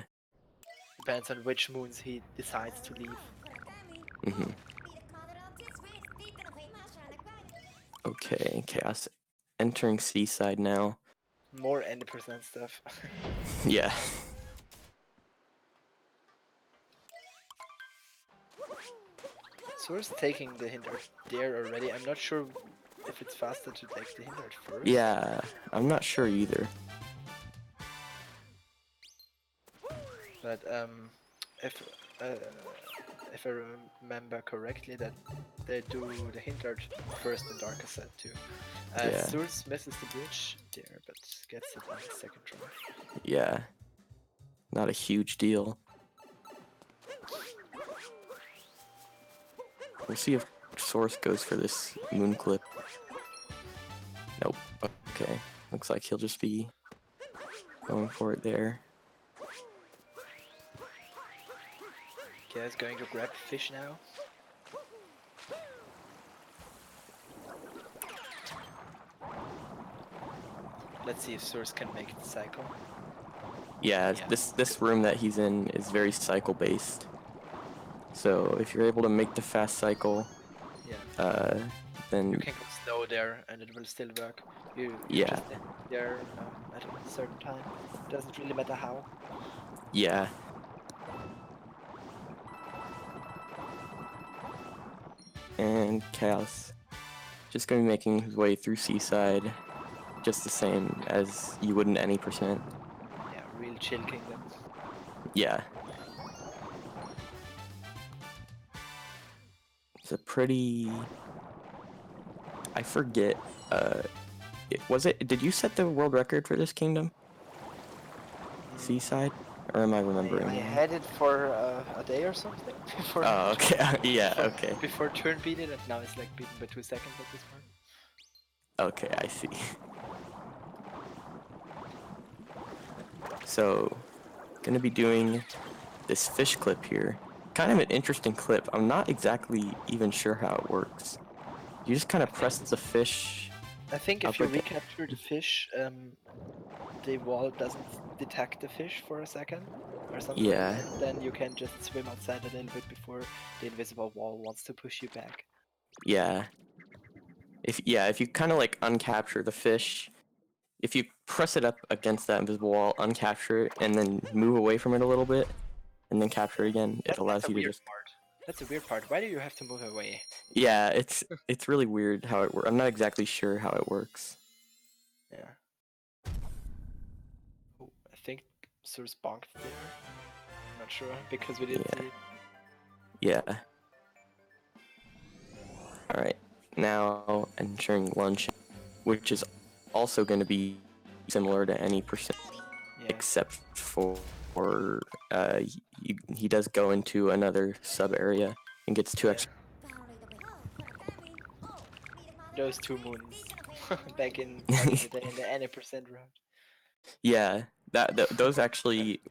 Depends on which moons he decides to leave. Mm-hmm. Okay, Chaos entering Seaside now. More N% stuff. Yeah. Source taking the hint there already. I'm not sure if it's faster to take the hint first. Yeah, I'm not sure either. But if I remember correctly, that they do the hint first in Darker Set too. Yeah. Source misses the bridge there, but gets it on the second try. Yeah. Not a huge deal. We'll see if Source goes for this moon clip. Nope. Okay. Looks like he'll just be going for it there. Okay, he's going to grab fish now. Let's see if Source can make the cycle. Yeah, this room that he's in is very cycle based. So if you're able to make the fast cycle, then you can go slow there and it will still work. You just end there at a certain time. Doesn't really matter how. Yeah. And Chaos just gonna be making his way through Seaside, just the same as you would in any percent. Yeah, real chill kingdom. Yeah. It's a pretty... I forget, did you set the world record for this kingdom? Seaside? Or am I remembering? I had it for a day or something before. Oh, okay. Yeah, okay. Before turn beat it, and now it's like beaten by 2 seconds at this point. Okay, I see. So, gonna be doing this fish clip here. Kind of an interesting clip. I'm not exactly even sure how it works. You just kind of press the fish. I think if you recapture the fish, the wall doesn't detect the fish for a second or something. Yeah. And then you can just swim outside a little bit before the invisible wall wants to push you back. Yeah. If you kind of like uncapture the fish, if you press it up against that invisible wall, uncapture it, and then move away from it a little bit, and then capture it again, it allows you to just... That's a weird part. Why do you have to move away? Yeah, it's really weird how it works. I'm not exactly sure how it works. Yeah. Oh, I think Source bonked there. I'm not sure because we didn't see it. Yeah. Alright. Now entering lunch, which is also going to be similar to any percent, except for he does go into another sub area and gets 2 extra. Those 2 moons back in the day in the N% round. Yeah, Those actually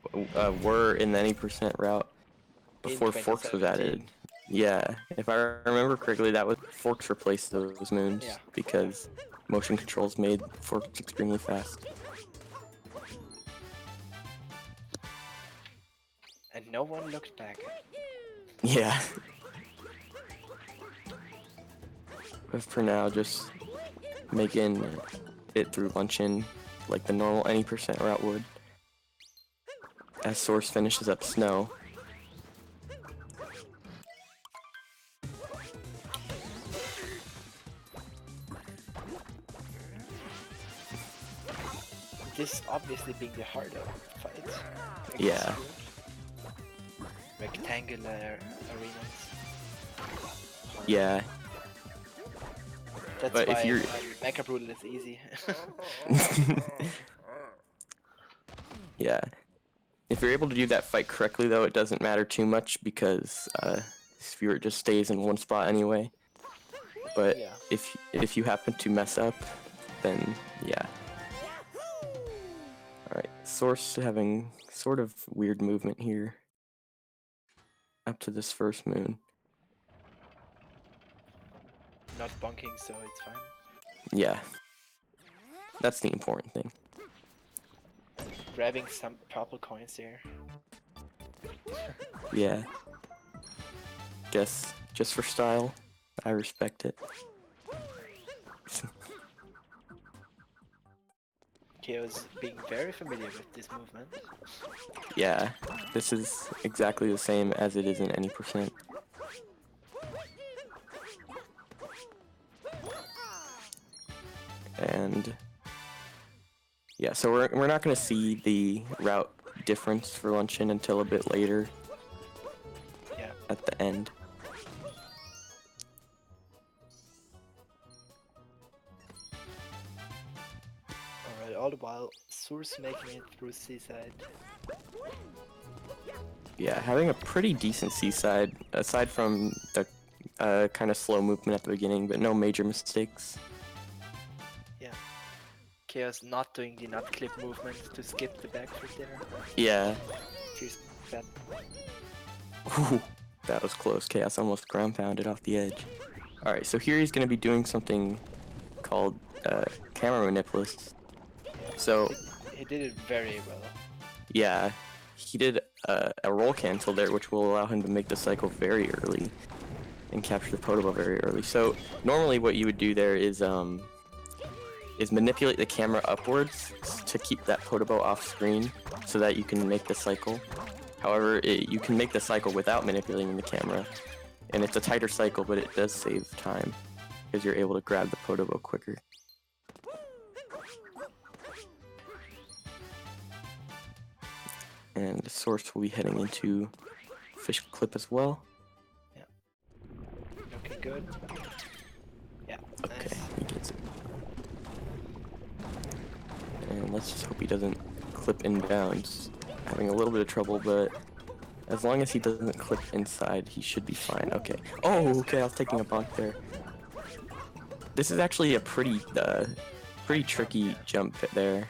were in the any percent route In before Forks was added. 2017. Yeah, if I remember correctly, that was Forks replaced those moons Yeah. because motion controls made Forks extremely fast. And no one looked back. Yeah. But for now, just making it through luncheon like the normal any percent route would. As Source finishes up snow. This obviously being the harder fight. Yeah. Rectangular arenas. Yeah. That's But if why you're Mecha Brutal is easy. yeah. If you're able to do that fight correctly, though, it doesn't matter too much because Spirit just stays in one spot anyway. But Yeah. if you happen to mess up, then yeah. Alright, Source having sort of weird movement here. Up to this first moon. Not bonking, so it's fine. Yeah. That's the important thing. Grabbing some purple coins here. Yeah. Guess just for style, I respect it. Chaos being very familiar with this movement. Yeah, this is exactly the same as it is in any percent. And yeah, so we're not going to see the route difference for luncheon until a bit later. Yeah. At the end. Alright, all the while, Source making it through Seaside. Yeah, having a pretty decent seaside, aside from the kind of slow movement at the beginning, but no major mistakes. Yeah. Chaos not doing the nut clip movement to skip the backflip there. Yeah. Cheers, that. Ooh, that was close. Chaos almost ground pounded off the edge. Alright, so here he's going to be doing something called camera manipulus. So He did it very well. yeah, he did a roll cancel there, which will allow him to make the cycle very early and capture the Podobo very early. So normally what you would do there is manipulate the camera upwards to keep that Podobo off screen so that you can make the cycle. However, you can make the cycle without manipulating the camera, and it's a tighter cycle, but it does save time because you're able to grab the Podobo quicker. And the Source will be heading into fish clip as well. Yeah. Looking good. Yeah. Okay, Nice. he gets it. And let's just hope he doesn't clip inbounds. Having a little bit of trouble, but as long as he doesn't clip inside, he should be fine. Okay. Oh, okay, I was taking a bonk there. This is actually a pretty tricky jump there.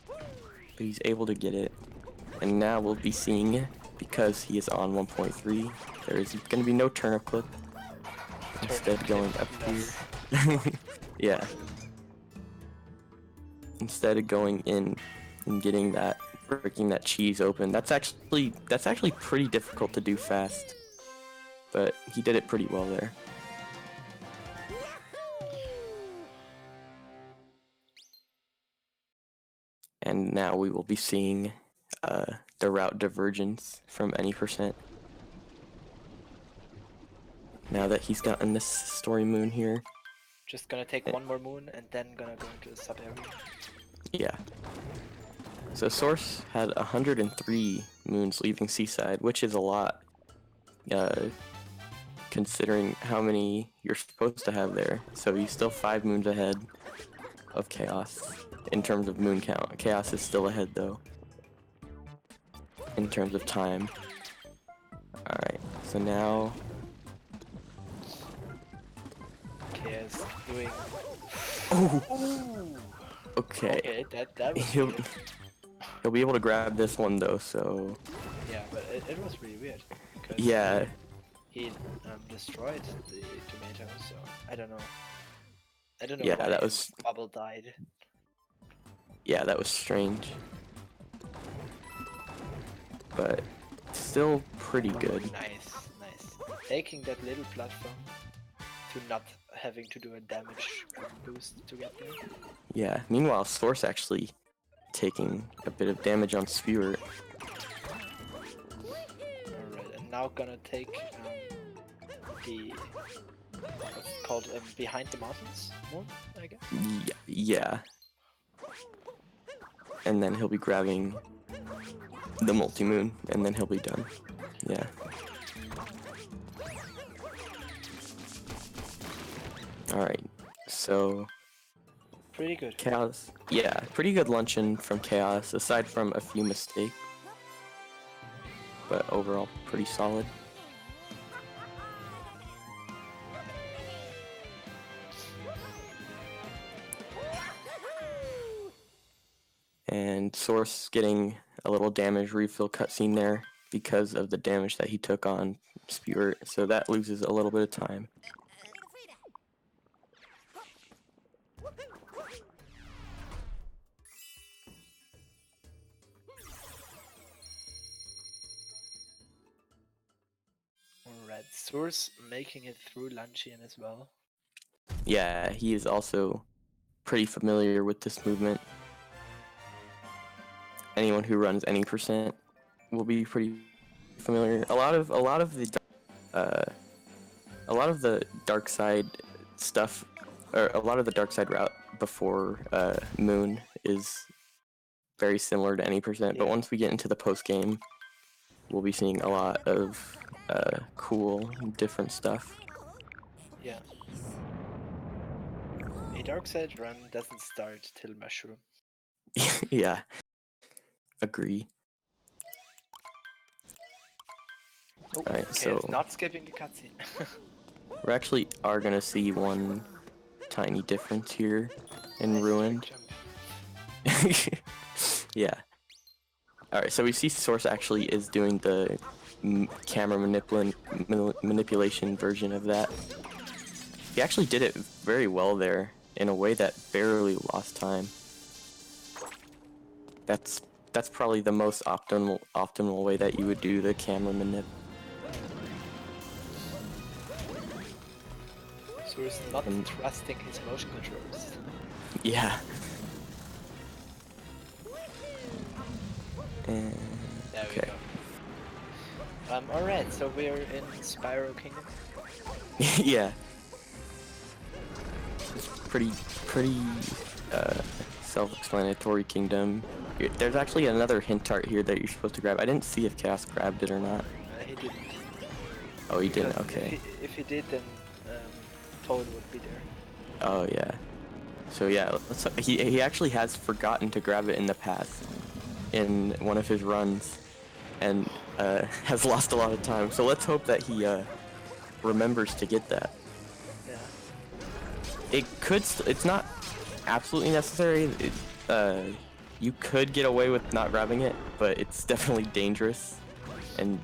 But he's able to get it. And now we'll be seeing, because he is on 1.3, there is going to be no turnip clip. Instead going up here. Yeah. Instead of going in and getting that, breaking that cheese open, that's actually pretty difficult to do fast. But he did it pretty well there. And now we will be seeing the route divergence from any percent. Now that he's gotten this story moon here. Just gonna take one more moon and then gonna go into the sub area. Yeah. So Source had 103 moons leaving Seaside, which is a lot, considering how many you're supposed to have there. So he's still 5 moons ahead of Chaos in terms of moon count. Chaos is still ahead though, in terms of time. Alright, so now... Chaos doing... Oh! Ooh. Okay. Okay, that was He'll, weird. He'll be able to grab this one though, so Yeah, but it was really weird. Because yeah, he destroyed the tomato, so I don't know. I don't know yeah, why that his was bubble died. strange, but still pretty good. Nice, nice. Taking that little platform to not having to do a damage boost to get there. Yeah. Meanwhile, Source actually taking a bit of damage on Spewer. Alright, and now gonna take the what's it called behind the mountains mode, I guess. Yeah. And then he'll be grabbing the multi-moon, and then he'll be done. Yeah. Alright, so Pretty good. Chaos, yeah, pretty good luncheon from Chaos, aside from a few mistakes, but overall pretty solid. And Source getting a little damage refill cutscene there because of the damage that he took on Spewer, so that loses a little bit of time. Alright, Source making it through Luncheon as well. Yeah, he is also pretty familiar with this movement. Anyone who runs any percent will be pretty familiar. A lot of the dark side stuff, or a lot of the dark side route before Moon is very similar to any percent. But Yeah. once we get into the post game, we'll be seeing a lot of cool, different stuff. Yeah. A dark side run doesn't start till Mushroom. Yeah, agree. Oh, Alright, okay, so it's not skipping the cutscene. we actually are gonna see one tiny difference here in Nice Ruined. jump. Yeah. Alright, so we see Source actually is doing the camera manipulation version of that. He actually did it very well there, in a way that barely lost time. That's probably the most optimal way that you would do the camera manip. Source not trusting his motion controls. Yeah. And There okay. we go. Alright, so we're in Spyro Kingdom. Yeah. It's pretty self-explanatory kingdom. There's actually another hint art here that you're supposed to grab. I didn't see if Chaos grabbed it or not. He didn't. Oh, he Because didn't. Okay. If he did, then Toad would be there. Oh yeah. So yeah, he actually has forgotten to grab it in the past, in one of his runs, and has lost a lot of time. So let's hope that he remembers to get that. Yeah. It could. It's not absolutely necessary. You could get away with not grabbing it, but it's definitely dangerous, and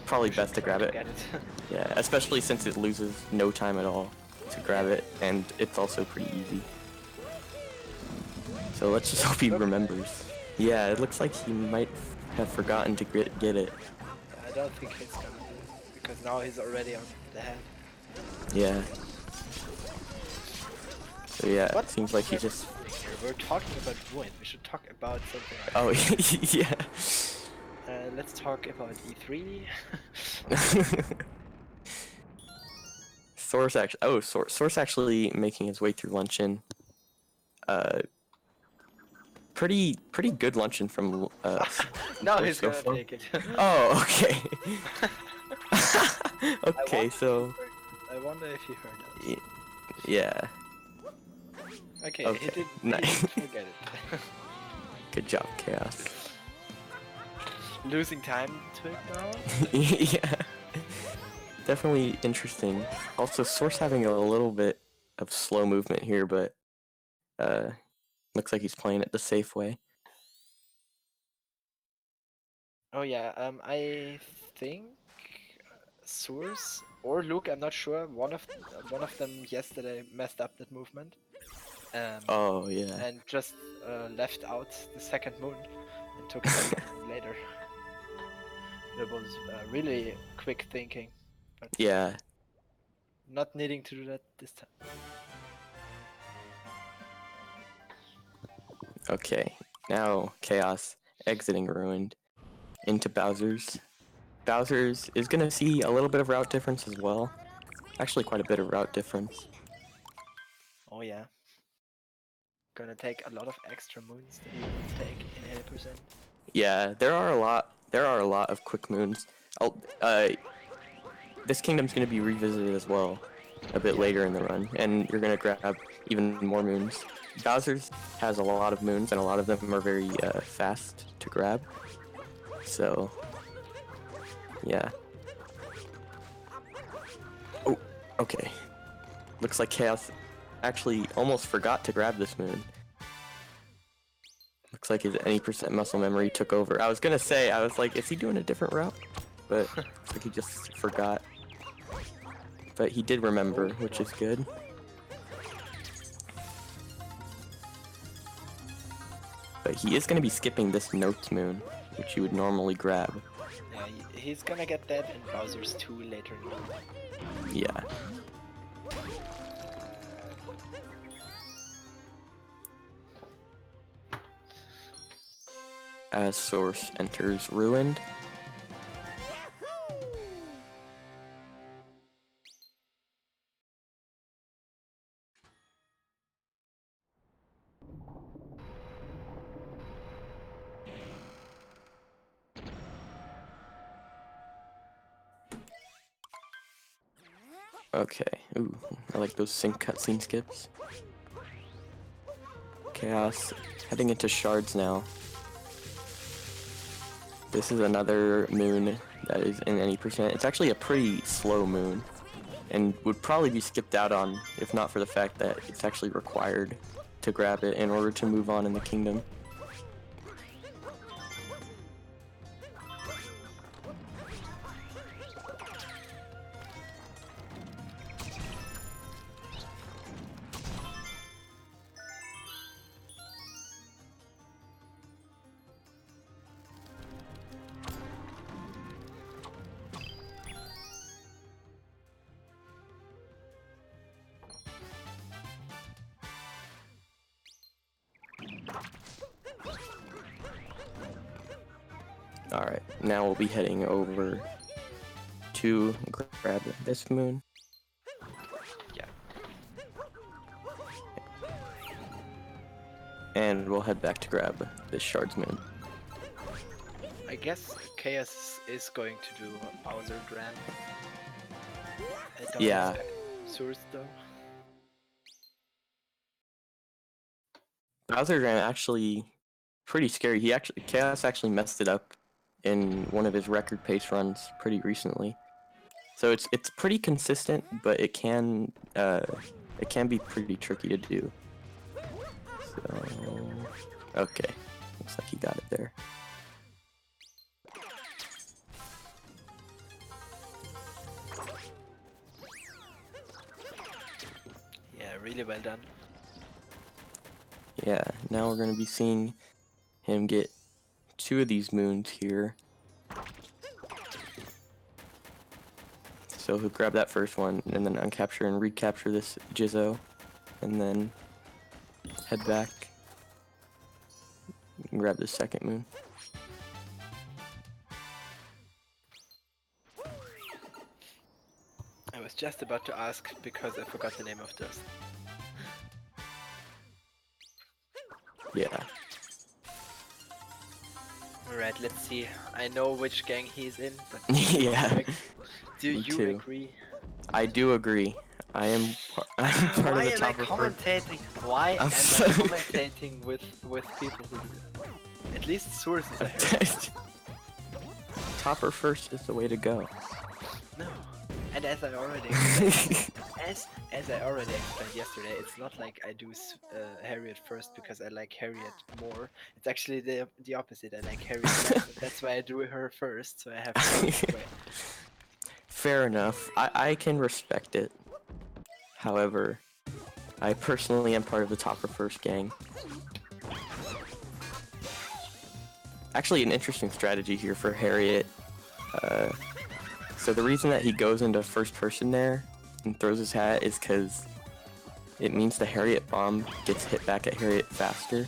probably best to grab it. Yeah, especially since it loses no time at all to grab it, and it's also pretty easy. So let's just hope he remembers. Yeah, it looks like he might have forgotten to get it. I don't think he's gonna do it, because now he's already on the head. Yeah. So yeah, What? it seems like he just... We're talking about Ruin. We should talk about something Oh, else. yeah. Let's talk about E3. Source actually making his way through luncheon. Pretty good luncheon from No, he's so gonna far. take it. Oh, okay. Okay, so I wonder if you heard us. yeah. Okay, Okay, he didn't nice. forget it. Good job, Chaos. Losing time to it now? Yeah. Definitely interesting. Also, Source having a little bit of slow movement here, but looks like he's playing it the safe way. Oh yeah, I think Source or Luke, I'm not sure. One of them yesterday messed up that movement. Oh yeah. And just left out the second moon and took it back later. That was really quick thinking, but Yeah. not needing to do that this time. Okay. Now Chaos exiting Ruined into Bowser's. Bowser's is gonna see a little bit of route difference as well. Actually, quite a bit of route difference. Oh yeah. Gonna take a lot of extra moons that he will take in 80%. Yeah, there are a lot. There are a lot of quick moons. This kingdom's gonna be revisited as well a bit Yeah. later in the run, and you're gonna grab even more moons. Bowser's has a lot of moons, and a lot of them are very fast to grab. So, yeah. Oh, okay. Looks like Chaos actually almost forgot to grab this moon. Looks like his any percent muscle memory took over. I was gonna say, I was like, is he doing a different route? But looks like he just forgot. But he did remember, which is good. But he is gonna be skipping this Notes moon, which you would normally grab. Yeah, he's gonna get that in Bowser's 2 later on. Yeah. As Source enters Ruined. Okay. Ooh, I like those sync cutscene skips. Chaos heading into Shards now. This is another moon that is in any percent. It's actually a pretty slow moon, and would probably be skipped out on if not for the fact that it's actually required to grab it in order to move on in the kingdom. Alright, now we'll be heading over to grab this moon. Yeah. And we'll head back to grab this Shards moon. I guess Chaos is going to do Bowser Grand. I don't Yeah. expect Source though. Bowser ran actually pretty scary. Chaos actually messed it up in one of his record pace runs pretty recently. So it's pretty consistent, but it can be pretty tricky to do. So okay, looks like he got it there. Yeah, really well done. Yeah, now we're gonna be seeing him get 2 of these moons here. So he'll grab that first one and then uncapture and recapture this Jizzo, and then head back and grab the second moon. I was just about to ask because I forgot the name of this. Yeah. Alright, let's see. I know which gang he's in, but Yeah. do Me you too. agree? I do agree. I'm part Why of the am I top commentating? Why am I sorry. commentating with people who do that? At least Source is ahead. Topper first is the way to go. No. And as I already explained, As I already explained yesterday, it's not like I do Harriet first because I like Harriet more. It's actually the opposite. I like Harriet less, and that's why I do her first. So I have to go that way. Fair enough. I can respect it. However, I personally am part of the Topper First gang. Actually, an interesting strategy here for Harriet. So the reason that he goes into first person there and throws his hat is because it means the Harriet bomb gets hit back at Harriet faster.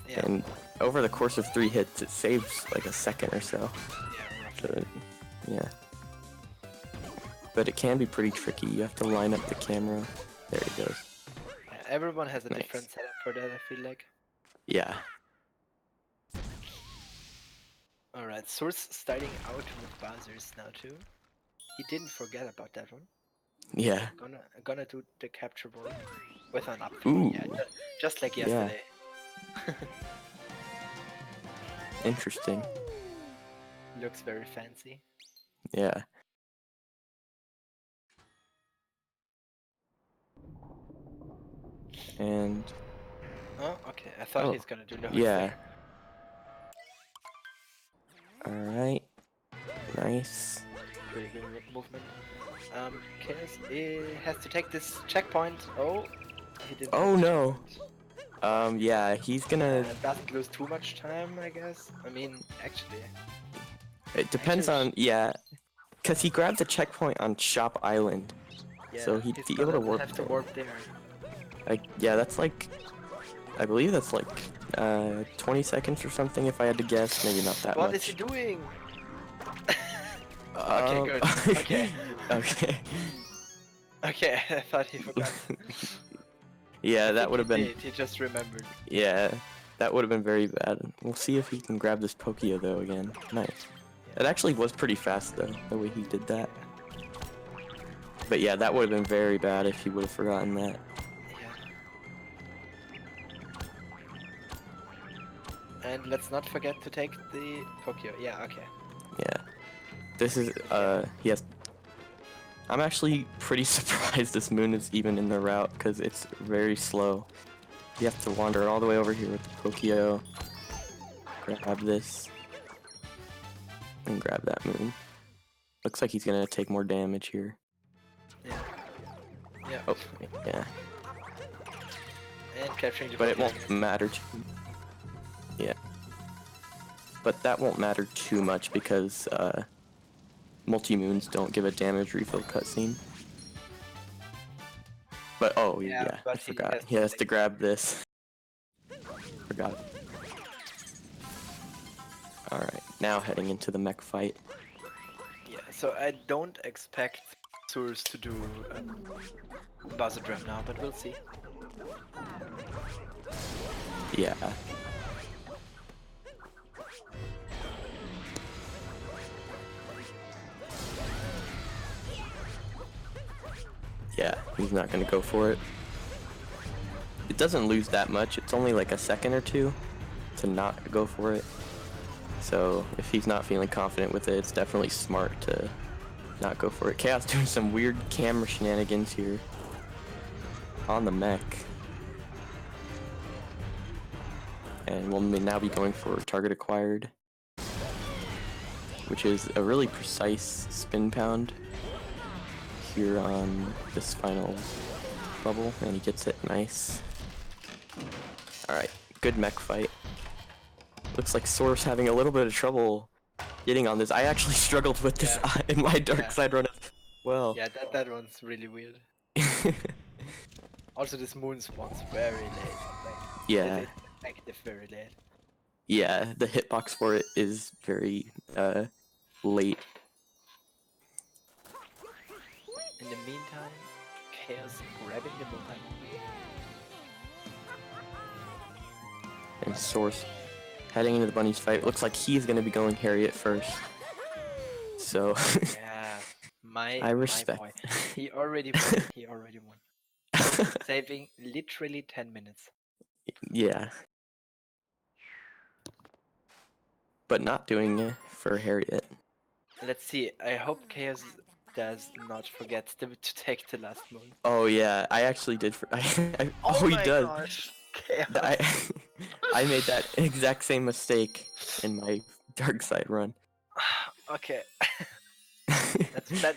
Yeah. And over the course of 3 hits, it saves like a second or so. Yeah, roughly. Yeah. But it can be pretty tricky. You have to line up the camera. There he goes. Yeah, everyone has a Nice. different setup for that, I feel like. Yeah. Alright, Source starting out with buzzers now too. He didn't forget about that one. Yeah. Gonna do the capture ball with an up throw. Ooh. Yeah, just like Yeah. yesterday. Interesting. Looks very fancy. Yeah. And Oh, okay. I thought oh, he's gonna do no yeah. there. Alright. Nice. Pretty good movement. Chaos has to take this checkpoint. Oh, he didn't. Oh take the no. checkpoint. Yeah, he's gonna. Doesn't lose too much time, I guess. I mean, actually. It depends on, yeah. Because he grabbed the checkpoint on Shop Island. Yeah, So he'd he's be able to gonna warp have to there. warp there. Like, yeah, that's like. I believe that's like 20 seconds or something if I had to guess. Maybe not that What much. is he doing? Okay, good. Okay. Okay. Okay, I thought he forgot. Yeah, I that think would have been. He just remembered. Yeah, that would have been very bad. We'll see if he can grab this Pokio though again. Nice. It actually was pretty fast though, the way he did that. But yeah, that would have been very bad if he would have forgotten that. Yeah. And let's not forget to take the Pokio. Yeah, okay. Yeah. This is, he has... I'm actually pretty surprised this moon is even in the route, because it's very slow. You have to wander all the way over here with the Pokio. Grab this. And grab that moon. Looks like he's gonna take more damage here. Yeah. Yeah. Oh, yeah. And capturing the But it Pokio. won't matter yeah. But that won't matter too much because multi-moons don't give a damage refill cutscene. But oh yeah, but I forgot. He has to grab this. Forgot. Alright, now heading into the mech fight. Yeah, so I don't expect Source to do buzzer drum now, but we'll see. Yeah. Yeah, he's not gonna go for it. It doesn't lose that much. It's only like a second or two to not go for it. So if he's not feeling confident with it, it's definitely smart to not go for it. Chaos doing some weird camera shenanigans here on the mech. And we'll now be going for target acquired, which is a really precise spin pound here on this final bubble, and he gets it nice. Alright, good mech fight. Looks like Source having a little bit of trouble getting on this. I actually struggled with this in my Dark Side run as well. Yeah, that one's really weird. Also, this moon spawns very late. Like, yeah. It's active very late. Yeah, the hitbox for it is very late. In the meantime, Chaos grabbing the moonlight. And Source heading into the bunnies fight. Looks like he's gonna be going Harriet first. So Yeah, I respect. my boy. He already won. He already won. Saving literally 10 minutes. Yeah. But not doing it for Harriet. Let's see. I hope Chaos does not forget to take the last moon. Oh yeah, I actually did. Oh, he my does. gosh! Chaos. I made that exact same mistake in my dark side run. Okay.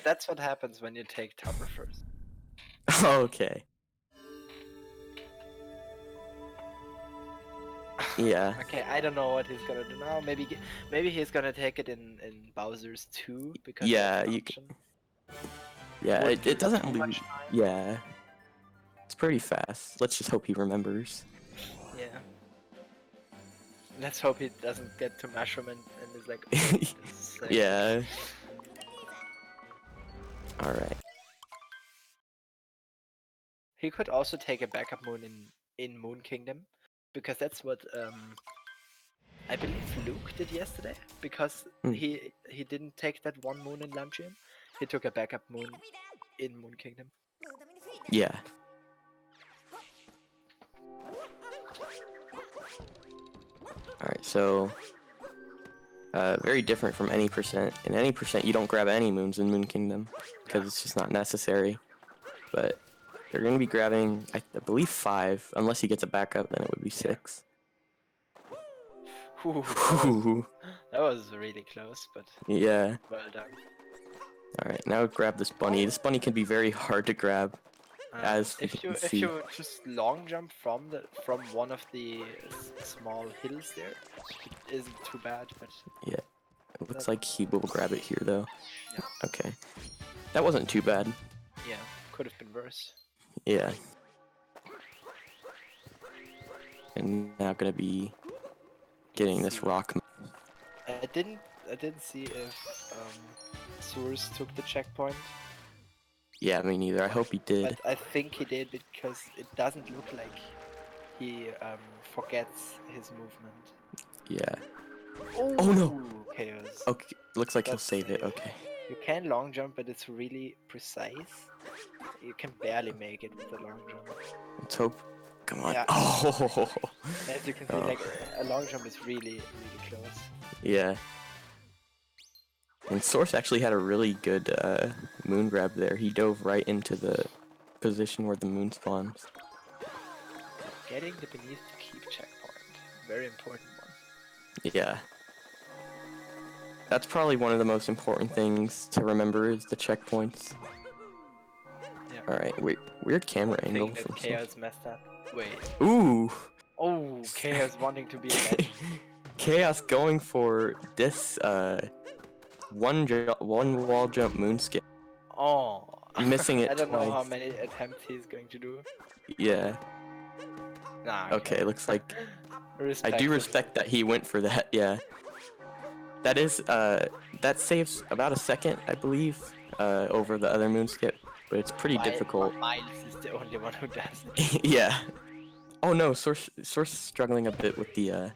That's what happens when you take Topper first. Okay. Yeah. Okay, I don't know what he's gonna do now. Maybe he's gonna take it in Bowser's 2 because Yeah, that's an you option. Yeah, Wouldn't it lose doesn't too lose. much time. Yeah. It's pretty fast. Let's just hope he remembers. Yeah. Let's hope he doesn't get to mushroom and is like, oh, this is safe. Yeah. Alright. He could also take a backup moon in Moon Kingdom, because that's what I believe Luke did yesterday. Because Hmm. he didn't take that one moon in Luncheon, he took a backup moon in Moon Kingdom. Yeah. Alright, so very different from any percent. In any percent, you don't grab any moons in Moon Kingdom because it's just not necessary. But they're going to be grabbing, I believe, 5. Unless he gets a backup, then it would be 6. Ooh, that was really close, but Yeah. well done. Alright, now grab this bunny. This bunny can be very hard to grab, as we can If see. you just long jump from one of the small hills there, it isn't too bad. But Yeah. It looks like he will grab it here, though. yeah, Okay. That wasn't too bad. yeah, could have been worse. Yeah. And now gonna be getting this rock. I didn't see if Source took the checkpoint, Yeah, me neither. I hope he did. but I think he did because it doesn't look like he forgets his movement. Yeah. Oh, Oh no! Chaos. Okay, looks like he'll That's save it. safe. Okay. You can long jump, but it's really precise. You can barely make it with a long jump. Let's hope. Come on. Yeah. Oh! As you can see, Oh. like a long jump is really close. Yeah. And Source actually had a really good moon grab there. He dove right into the position where the moon spawns. Getting the beneath the keep checkpoint, very important one. Yeah. That's probably one of the most important things to remember is the checkpoints. Yeah. Alright, weird camera I angle think that from Chaos messed up. Wait. Ooh! Oh, Chaos wanting to be a legend. Chaos going for this one wall jump moon skip. Oh. Missing it I don't know how twice. many attempts he's going to do. Yeah. Nah. Okay, looks like I do Respect. respect that he went for that. Yeah. That is that saves about a second, I believe, over the other moon skip, but it's pretty difficult. Miles is the only one who does it. Yeah. Oh no, Source is struggling a bit with the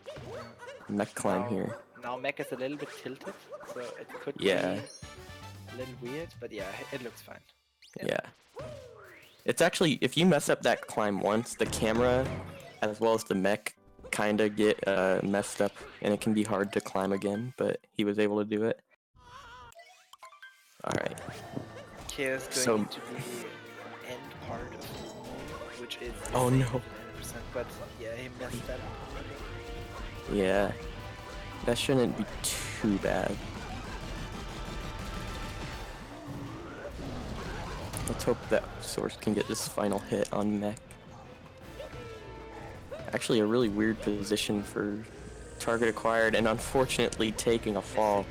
mech climb here. Now mech is a little bit tilted, so it could be Yeah. a little weird, but yeah, it looks fine. Yeah. It's actually, if you mess up that climb once, the camera as well as the mech kind of get messed up, and it can be hard to climb again, but he was able to do it. Alright. Chaos going into the end part of his move, which is Oh no. 100%, but yeah, he messed that up. Yeah. That shouldn't be too bad. Let's hope that Source can get this final hit on mech. Actually a really weird position for target acquired and unfortunately taking a fall.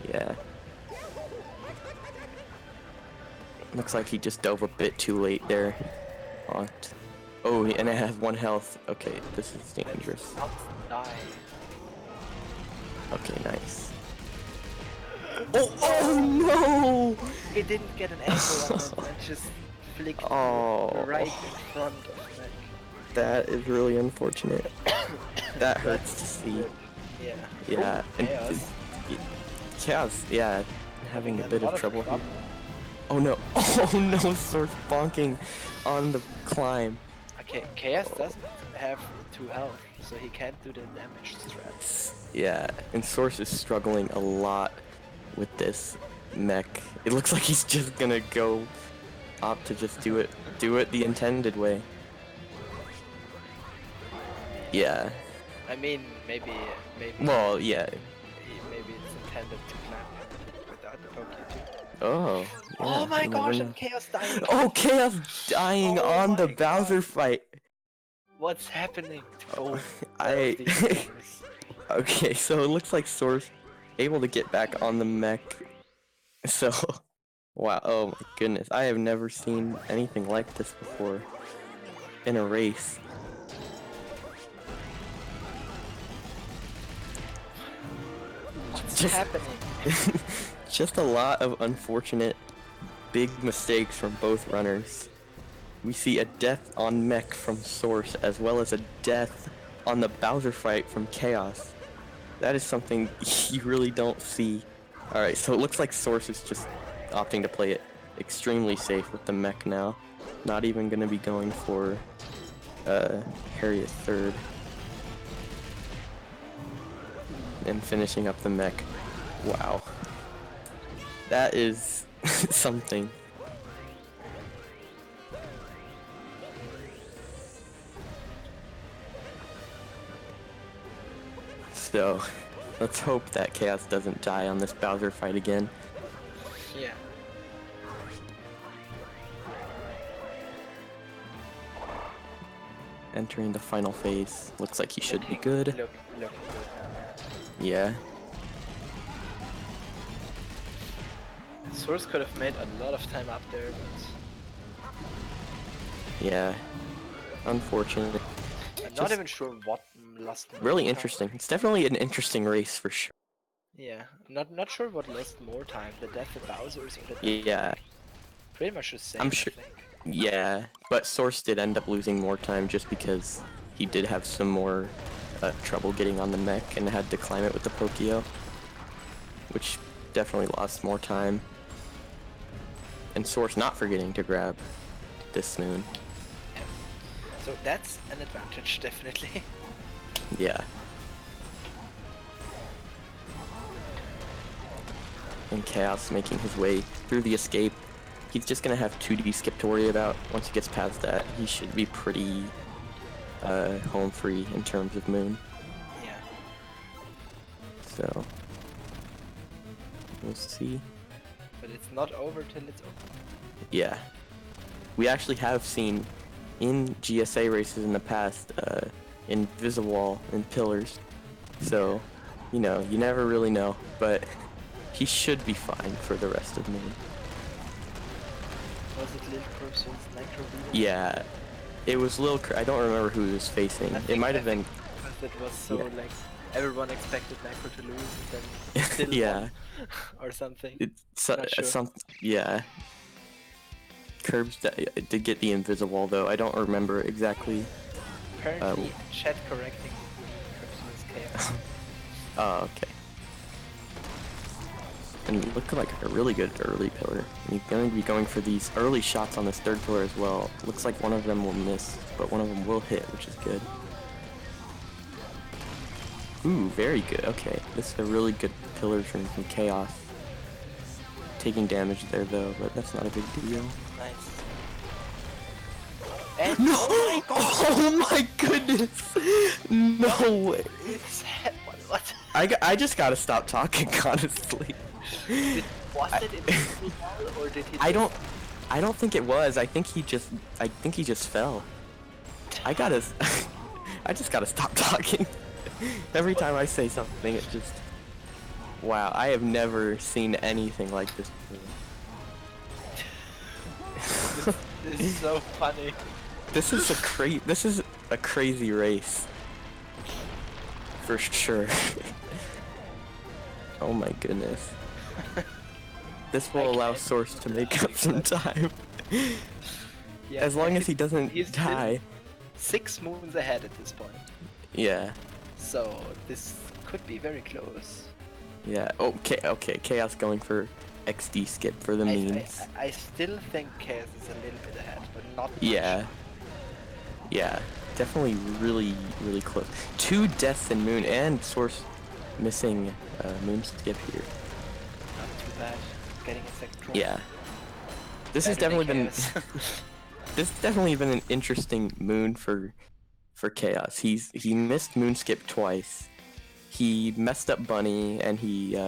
Yeah. Looks like he just dove a bit too late there. Oh, and it has 1 health. Okay, this is dangerous. Die. Okay, nice. Oh no! He didn't get an angle on it and just flicked right in front of mech. That is really unfortunate. That hurts to see. Yeah. Yeah. Ooh, Chaos. Chaos, yeah, having a bit of trouble here. Oh no! Oh no! Source bonking on the climb. Okay, Chaos doesn't have 2 health, so he can't do the damage strat. Yeah, and Source is struggling a lot with this. mech. It looks like he's just gonna go opt to just do it the intended way. Yeah. I mean, maybe. Well, yeah. Maybe it's intended to climb without the Pokey too. Oh. Yeah, Oh my you never gosh, know. and Chaos dying. Oh, Chaos dying Oh on the my Bowser God. fight. What's happening to both I. of these gamers? Okay, so it looks like Source able to get back on the mech. So, wow, oh my goodness, I have never seen anything like this before in a race. What's Just happening? just a lot of unfortunate big mistakes from both runners. We see a death on mech from Source as well as a death on the Bowser fight from Chaos. That is something you really don't see. Alright, so it looks like Source is just opting to play it extremely safe with the mech now. Not even gonna be going for Harriet third. And finishing up the mech. Wow. That is something. So, let's hope that Chaos doesn't die on this Bowser fight again. Yeah. Entering the final phase. Looks like he should be good. Look good. Yeah. Source could have made a lot of time up there, but Yeah. Unfortunate. I'm not even sure what lost more Really time. interesting. It's definitely an interesting race for sure. Yeah, not sure what lost more time, the death of Bowser's or the death Yeah. pretty much the same, I'm sure. I think. Yeah. But Source did end up losing more time just because he did have some more trouble getting on the mech and had to climb it with the Pokio. Which definitely lost more time. And Source not forgetting to grab this moon. So that's an advantage, definitely. Yeah. And Chaos making his way through the escape. He's just gonna have 2D skip to worry about. Once he gets past that, he should be pretty home free in terms of moon. Yeah. So we'll see. But it's not over till it's over. Yeah. We actually have seen in GSA races in the past Invisiwall and Pillars. So, you know, you never really know, but he should be fine for the rest of Moon. Was it Lil Cruz's Nitro Beam? Yeah. It was I don't remember who he was facing. It might have been because it was so yeah. like everyone expected Nitro to lose and then still yeah. won or something. It's Not sure. yeah. Curbs did get the Invisiwall though. I don't remember exactly. Apparently, chat correcting Curbs Chaos. Oh, okay. And looking like a really good early pillar. He's going to be going for these early shots on this third pillar as well. Looks like one of them will miss, but one of them will hit, which is good. Ooh, very good. Okay, this is a really good pillar from Chaos. Taking damage there though, but that's not a big deal. Nice. And No! oh my god! Oh my goodness! No way! What? I just gotta stop talking, honestly. Was it Invisiwall or did he? I don't think it was. I think he just fell. I just gotta stop talking. Every time I say something, it just. Wow, I have never seen anything like this before. This is so funny. This is a crazy race. For sure. Oh my goodness. This will allow Source to make up some time. Yeah, As long as he doesn't he's die. 6 moons ahead at this point. Yeah. So this could be very close. Yeah. Okay. Okay. Chaos going for XD skip for the means. I still think Chaos is a little bit ahead, but not much. Yeah. Yeah. Definitely really close. 2 deaths in Moon and Source missing Moon skip here. Not too bad. getting a second try. Yeah. This has definitely been this has definitely been an interesting moon for Chaos. He missed moon skip twice. He messed up Bunny and he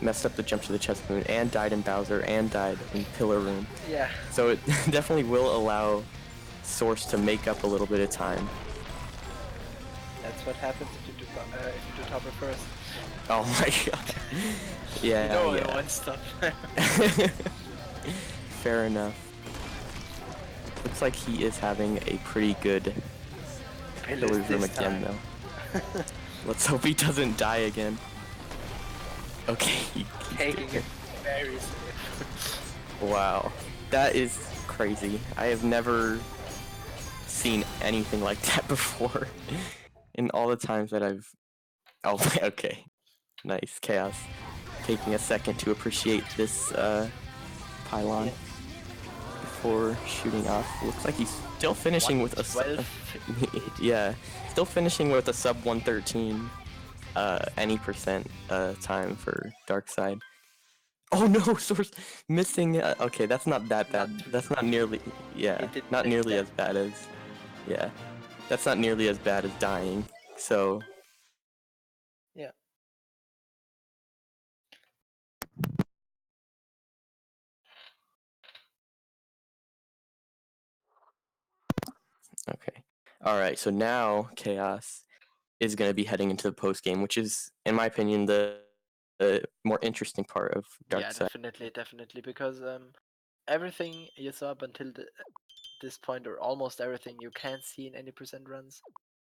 messed up the jump to the chest moon and died in Bowser and died in Pillar Room. Yeah. So it definitely will allow Source to make up a little bit of time. That's what happens if you do topper first. Oh my god. Yeah, No, yeah. one stuff. Fair enough. Looks like he is having a pretty good Pillar Room again, though. Let's hope he doesn't die again. Okay, he's Taking it very safe. Wow, that is crazy. I have never seen anything like that before. In all the times that I've... Oh, okay. Nice. Chaos. Taking a second to appreciate this pylon before shooting off. Looks like he's still finishing with a... yeah, still finishing with a sub 113 any percent time for Dark Side. Oh no, Source missing. Okay, that's not that bad. That's not nearly. Yeah, not nearly as bad as. Yeah, that's not nearly as bad as dying. So. Yeah. Okay. All right. So now Chaos is going to be heading into the post game, which is, in my opinion, the more interesting part of Dark Side. Yeah, definitely, because everything you saw up until this point, or almost everything, you can't see in any percent runs,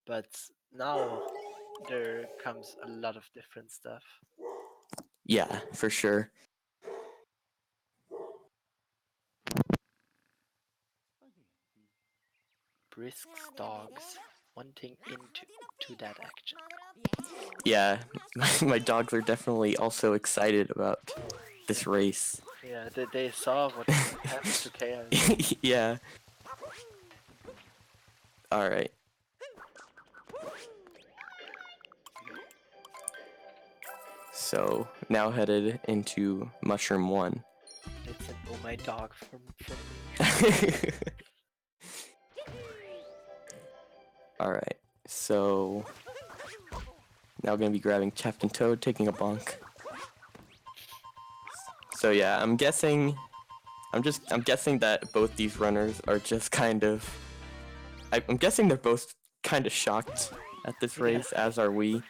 but now there comes a lot of different stuff. Yeah, for sure. Brisk dogs wanting into that action. Yeah, my dogs are definitely also excited about this race. Yeah, they saw what happened to Chaos. Yeah. All right. So now headed into Mushroom 1. It's an oh my dog from me. Alright, so now gonna be grabbing Captain Toad, taking a bonk. So yeah, I'm guessing that both these runners are just kind of I'm guessing they're both kind of shocked at this race, as are we.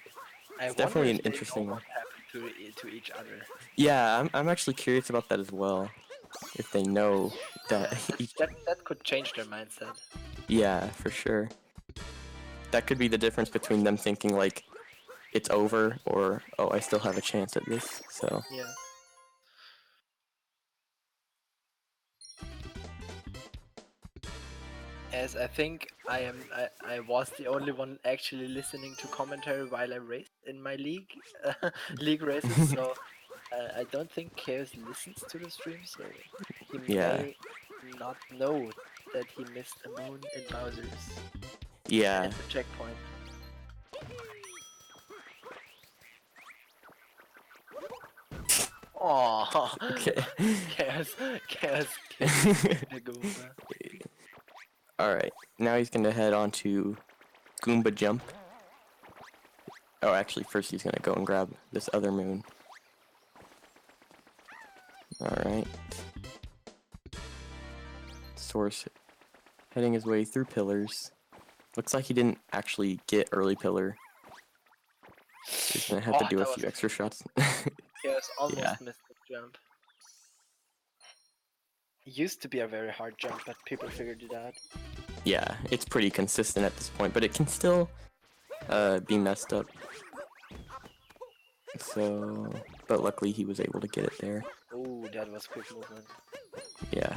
It's definitely an interesting one. What happened to each other? Yeah, I'm actually curious about that as well. If they know that that could change their mindset. Yeah, for sure. That could be the difference between them thinking like it's over or oh, I still have a chance at this. So yeah. As I think I was the only one actually listening to commentary while I raced in my league league races, so I don't think Chaos listens to the stream, so he may not know that he missed a moon in Bowser's. Yeah. At the checkpoint. Oh, okay. Chaos the Goomba. Alright, now he's gonna head on to Goomba Jump. Oh, actually, first he's gonna go and grab this other moon. Alright. Source heading his way through pillars. Looks like he didn't actually get early pillar. He's gonna have to do a few extra shots. Chaos almost missed the jump. It used to be a very hard jump, but people figured it out. Yeah, it's pretty consistent at this point, but it can still be messed up. So, but luckily he was able to get it there. Oh, that was quick movement. Yeah.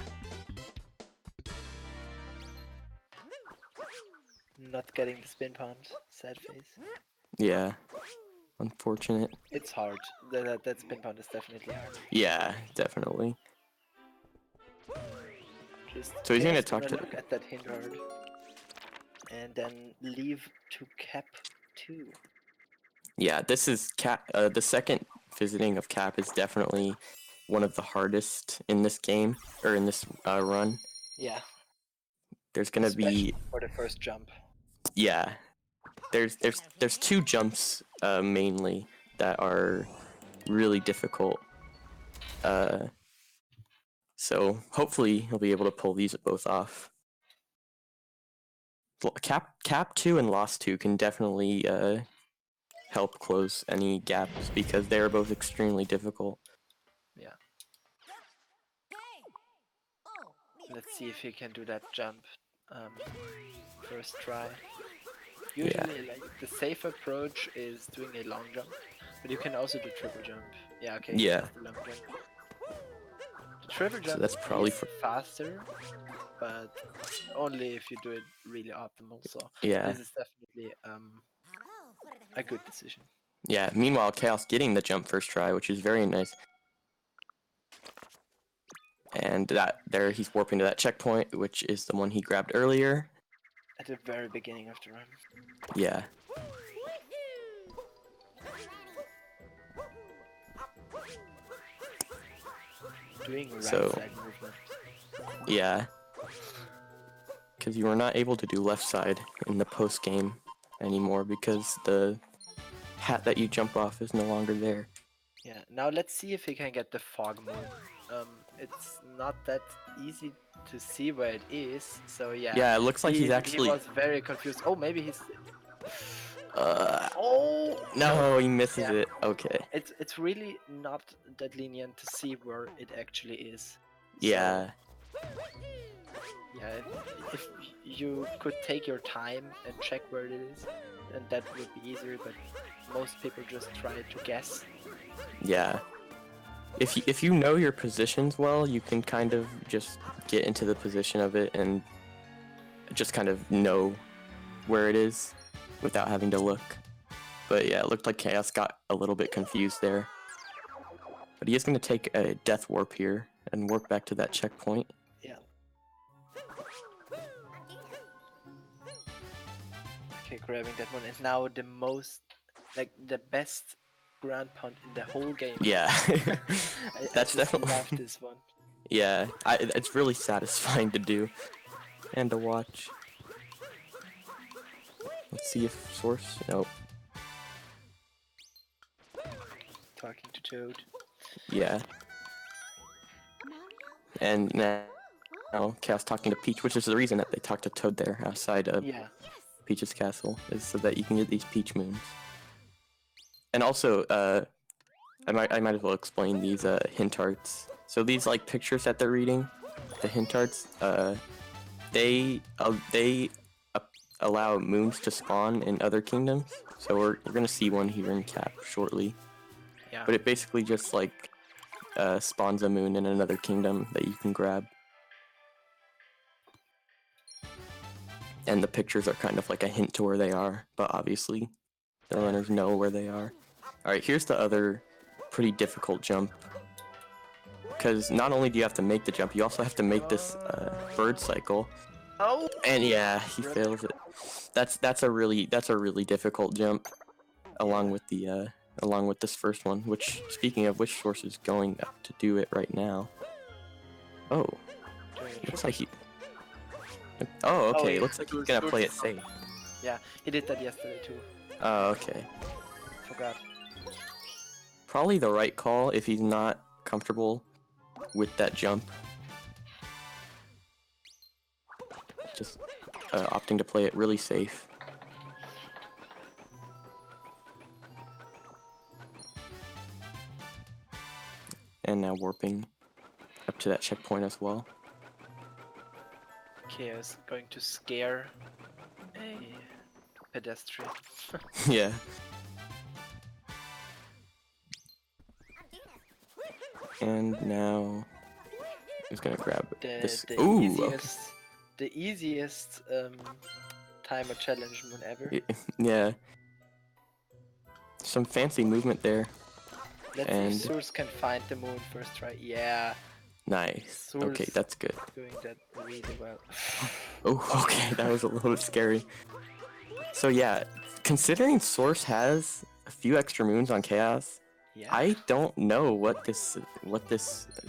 Not getting the spin pound. Sad face. Yeah. Unfortunate. It's hard. That spin pound is definitely hard. Yeah, definitely. So he's gonna talk to look at that hint hard. And then leave to cap 2. Yeah, this is Cap. The second visiting of Cap is definitely one of the hardest in this game, or in this run. Yeah. There's gonna Especially be, for the first jump. yeah, there's two jumps mainly that are really difficult. So hopefully he'll be able to pull these both off. Cap 2 and Lost 2 can definitely help close any gaps because they are both extremely difficult. Yeah. Let's see if he can do that jump first try. Usually, like, the safe approach is doing a long jump, but you can also do triple jump. Yeah, okay, he Yeah. does the long jump. The triple So jump that's probably is faster, but only if you do it really optimal. So yeah. this is definitely a good decision. Yeah, meanwhile, Chaos getting the jump first try, which is very nice. And there he's warping to that checkpoint, which is the one he grabbed earlier. At the very beginning of the run. Yeah. Doing right So, side movement. yeah. Because you are not able to do left side in the post game anymore because the hat that you jump off is no longer there. Yeah, now let's see if he can get the fog moon. It's not that easy to see where it is, so yeah. Yeah, it looks like he's He actually. was very confused. Oh, maybe he's. Oh no, he misses it. Okay. It's really not that lenient to see where it actually is. Yeah. So, yeah, if you could take your time and check where it is, then that would be easier. But most people just try to guess. Yeah. If you know your positions well, you can kind of just get into the position of it and just kind of know where it is without having to look. But yeah, it looked like Chaos got a little bit confused there. But he is going to take a death warp here and warp back to that checkpoint. Yeah. Okay, grabbing that one. And now the most, like, the best ground pound in the whole game. Yeah. That's I just definitely. love this one. Yeah, it's really satisfying to do and to watch. Let's see if Source. Nope. Talking to Toad. Yeah. And now Chaos talking to Peach, which is the reason that they talked to Toad there outside of Yeah. Peach's castle, is so that you can get these Peach moons. And also, I might as well explain these hint arts. So these like pictures that they're reading, the hint arts, they allow moons to spawn in other kingdoms. So we're gonna see one here in Cap shortly. Yeah. But it basically just like spawns a moon in another kingdom that you can grab. And the pictures are kind of like a hint to where they are, but obviously the runners know where they are. Alright, here's the other pretty difficult jump. Because not only do you have to make the jump, you also have to make this bird cycle. Oh! And yeah, he fails it. That's a really difficult jump, along with this first one. Which, speaking of which, Source is going up to do it right now. Oh, looks like he. Oh, okay. yeah. Looks like he's gonna play it safe. Yeah, he did that yesterday too. Oh, okay. Forgot. Probably the right call if he's not comfortable with that jump. Just opting to play it really safe. And now warping up to that checkpoint as well. Chaos going to scare a pedestrian. Yeah. And now he's gonna grab this. Ooh, the easiest timer challenge moon ever. okay. Yeah. Some fancy movement there. Let's see if Source can find the moon first try. Yeah. Nice. Source Okay, that's good. doing that really well. Oh, okay, that was a little bit scary. So yeah, considering Source has a few extra moons on Chaos, Yeah. I don't know what this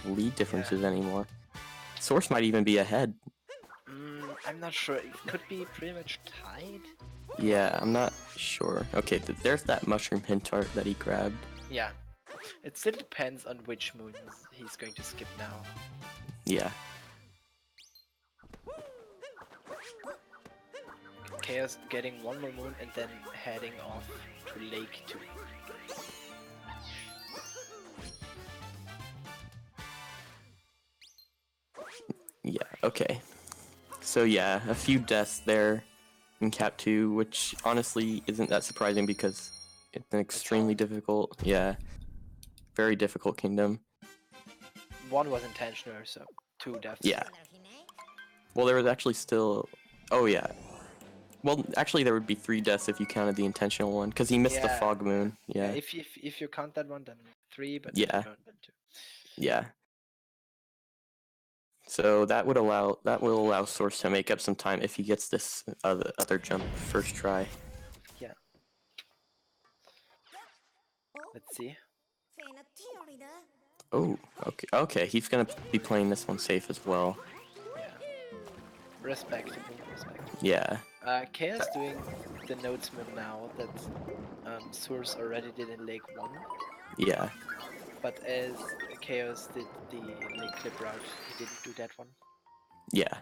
lead difference is anymore. Source might even be ahead. I'm not sure. It could be pretty much tied. Yeah, I'm not sure. Okay, there's that mushroom hint art that he grabbed. Yeah. It still depends on which moons he's going to skip now. Yeah. Chaos getting one more moon and then heading off to Lake 2. Yeah, okay. So yeah, a few deaths there in Cap 2, which honestly isn't that surprising because it's an extremely difficult, very difficult kingdom. One was intentional, so 2 deaths. Yeah. Well, there was actually still, oh yeah. Well, actually there would be 3 deaths if you counted the intentional one, because he missed the fog moon. Yeah. If you count that one, then 3, but Yeah. if you don't, then 2. Yeah. So that will allow Source to make up some time if he gets this other jump first try. Yeah. Let's see. Oh, okay. Okay, he's gonna be playing this one safe as well. Yeah. Respectable. Yeah. Chaos doing the notes move now that Source already did in Lake 1. Yeah. But as Chaos did the Lake Clip route, he didn't do that one. Yeah.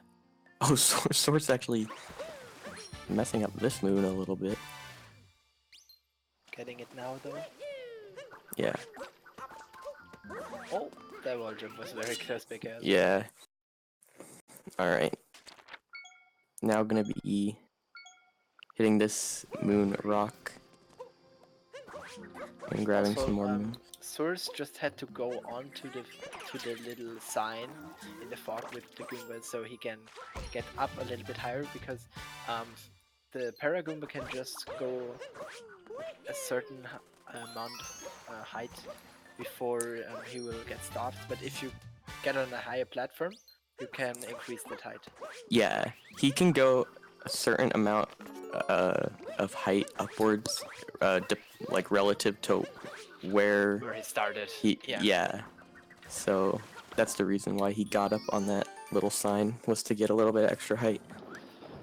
Oh, Source actually messing up this moon a little bit. Getting it now though. Yeah. Oh, that wall jump was very close by Chaos. Yeah. Alright. Now gonna be hitting this moon rock. And grabbing Also, some more moon. Source just had to go on to the little sign in the fog with the Goomba so he can get up a little bit higher because the Paragoomba can just go a certain amount of height before he will get stopped. But if you get on a higher platform, you can increase the height. Yeah, he can go a certain amount of height upwards, like relative to where he started. Yeah. So that's the reason why he got up on that little sign, was to get a little bit extra height.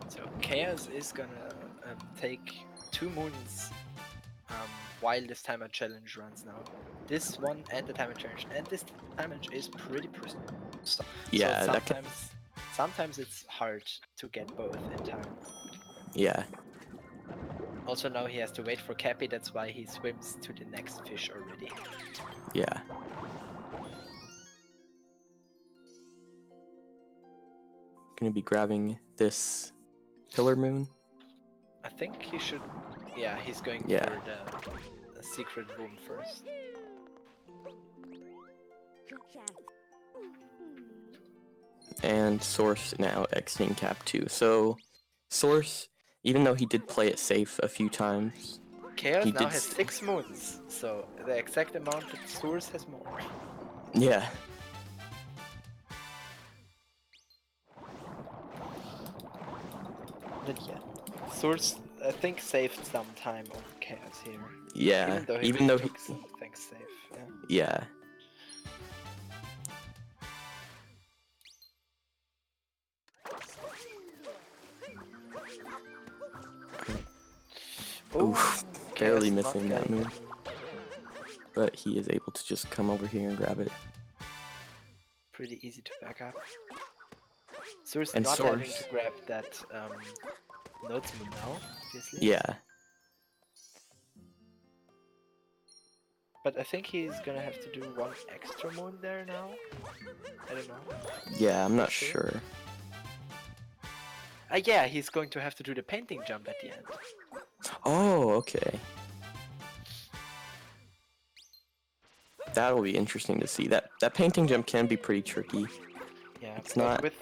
So Chaos is gonna take 2 moons while this timer challenge runs now. This one and the timer challenge, and this timer is pretty precise. Yeah, so sometimes it's hard to get both in time. Yeah. Also now he has to wait for Cappy, that's why he swims to the next fish already. Yeah. Gonna be grabbing this pillar moon. I think he should. Yeah, he's going for the secret room first. And Source now exiting Cap 2. So Source, even though he did play it safe a few times, Chaos now has 6 moons, so the exact amount that Source has more. Yeah. But yeah, Source I think saved some time on Chaos here. Yeah. Even though he took some things safe. Yeah. Oof, barely missing that move. But he is able to just come over here and grab it. Pretty easy to back up. Source not having to grab that notes move now, obviously. Yeah. But I think he's gonna have to do 1 extra moon there now. I don't know. Yeah, I'm not sure. Yeah, he's going to have to do the painting jump at the end. Oh, okay. That'll be interesting to see. That painting jump can be pretty tricky. Yeah, it's not with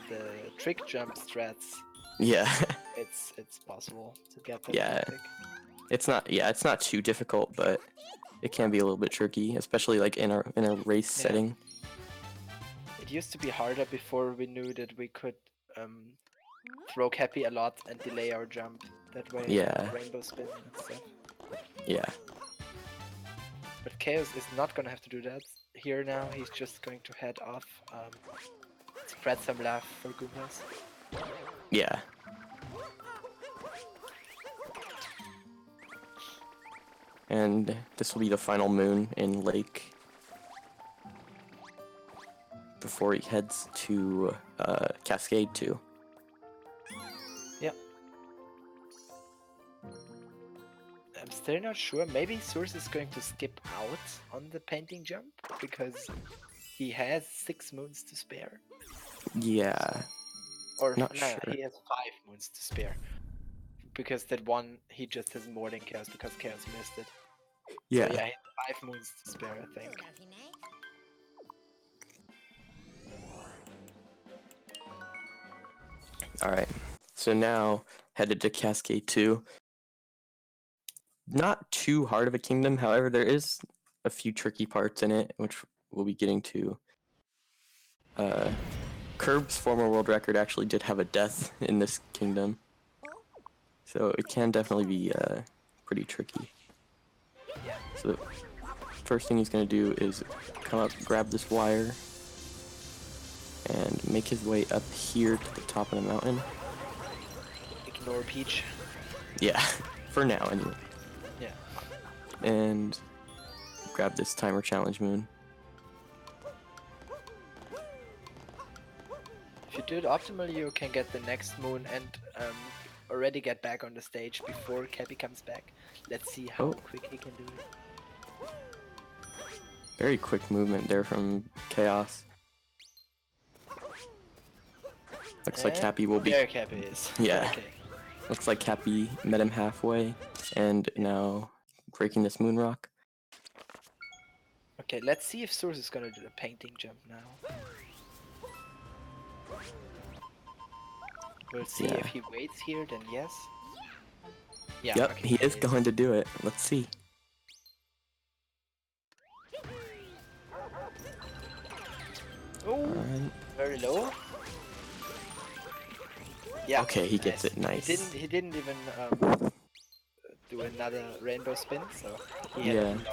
the trick jump strats. Yeah. it's possible to get that. Yeah. It's not too difficult, but it can be a little bit tricky, especially like in a race setting. It used to be harder before we knew that we could throw Cappy a lot and delay our jump that way. Yeah. Rainbow spin and stuff. Yeah. But Chaos is not gonna have to do that here now. He's just going to head off, spread some love for Goombas. Yeah. And this will be the final moon in Lake before he heads to Cascade 2. Yep. I'm still not sure. Maybe Source is going to skip out on the painting jump because he has 6 moons to spare. Yeah. Or Not no, sure. he has 5 moons to spare. Because that one he just has more than Chaos because Chaos missed it. Yeah. So yeah, he has 5 moons to spare, I think. Alright. So now, headed to Cascade 2. Not too hard of a kingdom, however, there is a few tricky parts in it, which we'll be getting to. Curb's former world record actually did have a death in this kingdom. So it can definitely be pretty tricky. Yeah. So the first thing he's going to do is come up, grab this wire, and make his way up here to the top of the mountain. Ignore Peach. Yeah, for now anyway. Yeah. And grab this timer challenge moon. If you do it optimally, you can get the next moon and already get back on the stage before Cappy comes back. Let's see how quick he can do it. Very quick movement there from Chaos. Looks like Cappy will be... There Cappy is. Yeah. Okay. Looks like Cappy met him halfway, and now breaking this moon rock. Okay, let's see if Source is gonna do the painting jump now. We'll see if he waits here, then yes. Yeah, Yep, okay, he is going to do it. Let's see. Oh, Alright. very low. Yeah. Okay, he gets it. Nice. He didn't even do another rainbow spin, so he had Yeah. room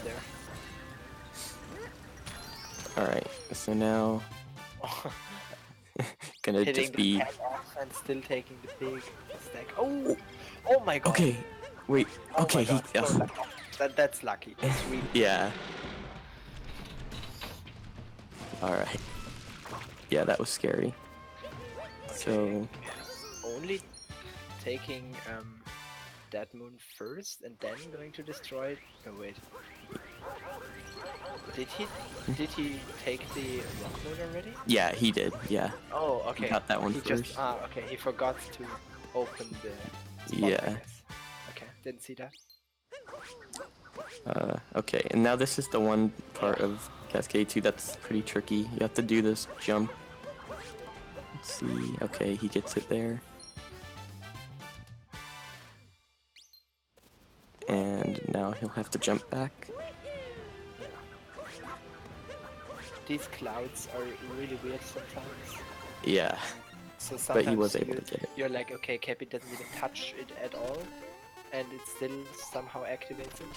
there. Alright, so now gonna Hitting just be... the cap off and still taking the big stack. Oh! Oh my god! Okay, wait, Oh okay, my god. he... That's lucky. That's really Yeah. Alright. Yeah, that was scary. So... only taking that moon first and then going to destroy it? No, wait. Did he take the rock moon already? Yeah, he did, yeah. Oh, okay. He got that one he first. Just, okay, he forgot to open the spot, Yeah. I guess. Okay, didn't see that. Okay, and now this is the one part of Cascade 2 that's pretty tricky. You have to do this jump. Let's see, okay, he gets it there. And now he'll have to jump back. These clouds are really weird sometimes. Yeah, So but he was sometimes able to get it. you're like, okay, Cappy doesn't even touch it at all, and it still somehow activates it.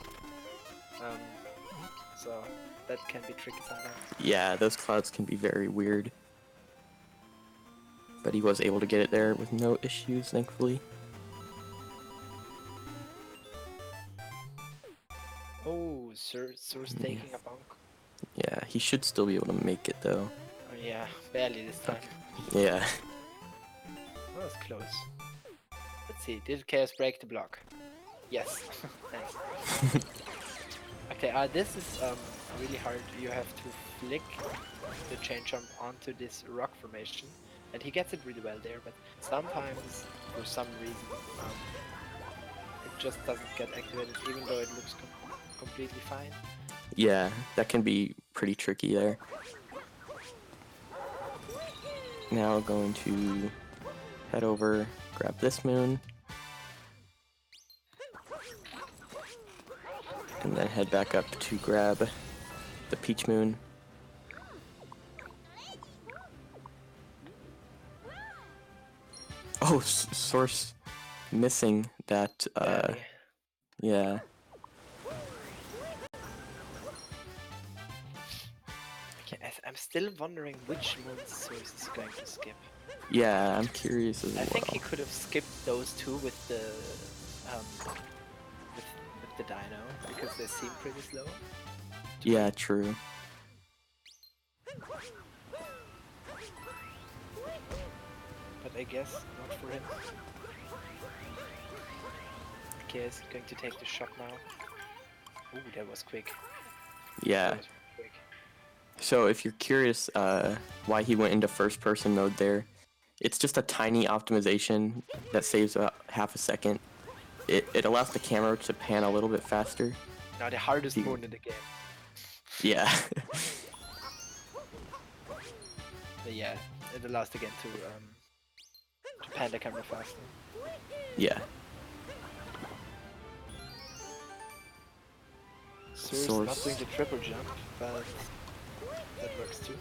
So that can be tricky sometimes. Yeah, those clouds can be very weird. But he was able to get it there with no issues, thankfully. Oh, Source taking a bonk. Yeah, he should still be able to make it though. Oh yeah, barely this time. Yeah. That was close. Let's see, did Chaos break the block? Yes. Nice. Okay, this is really hard. You have to flick the chain jump onto this rock formation, and he gets it really well there, but sometimes, for some reason, it just doesn't get activated, even though it looks completely fine. Yeah, that can be pretty tricky there. Now going to head over, grab this moon, and then head back up to grab the peach moon. Oh, Source missing that, Barely. yeah. I'm still wondering which moons Source is going to skip. Yeah, I'm curious as I well. think he could have skipped those two with the with the Dino because they seem pretty slow. Yeah, true. But I guess not for him. Okay, is going to take the shot now. Ooh, that was quick. Yeah. That was quick. So if you're curious why he went into first person mode there, it's just a tiny optimization that saves about half a second. It allows the camera to pan a little bit faster. Now the hardest moon in the game. Yeah. But yeah, it allows again to pan the camera faster. Yeah. Source not doing the triple jump, but that works too.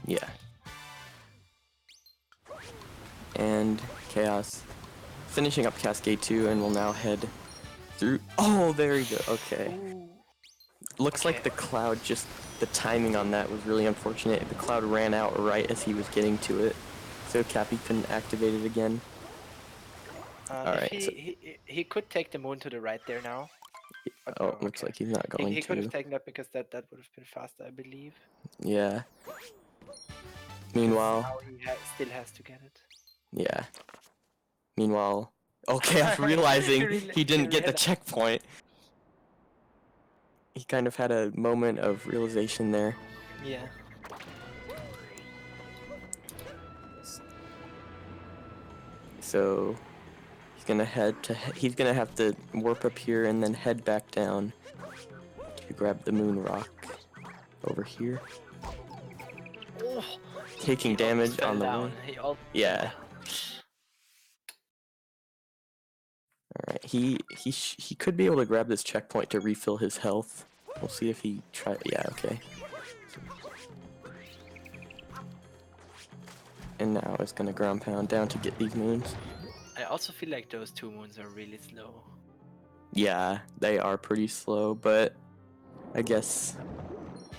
Yeah. And Chaos finishing up Cascade 2 and will now head through. Oh, there we go. Okay. Ooh. Looks like the cloud the timing on that was really unfortunate. The cloud ran out right as he was getting to it, so Cappy couldn't activate it again. Alright. He could take the moon to the right there now. Oh, looks like he's not going he to. could have taken that because that would have been faster, I believe. Yeah. Meanwhile, now he still has to get it. Yeah. Meanwhile, Chaos realizing he didn't get the checkpoint. He kind of had a moment of realization there. Yeah. So he's gonna have to warp up here and then head back down to grab the moon rock over here. Oh, Taking damage on the way. Yeah. Alright, he could be able to grab this checkpoint to refill his health. We'll see if he yeah, okay. And now it's gonna ground pound down to get these moons. I also feel like those two moons are really slow. Yeah, they are pretty slow, but I guess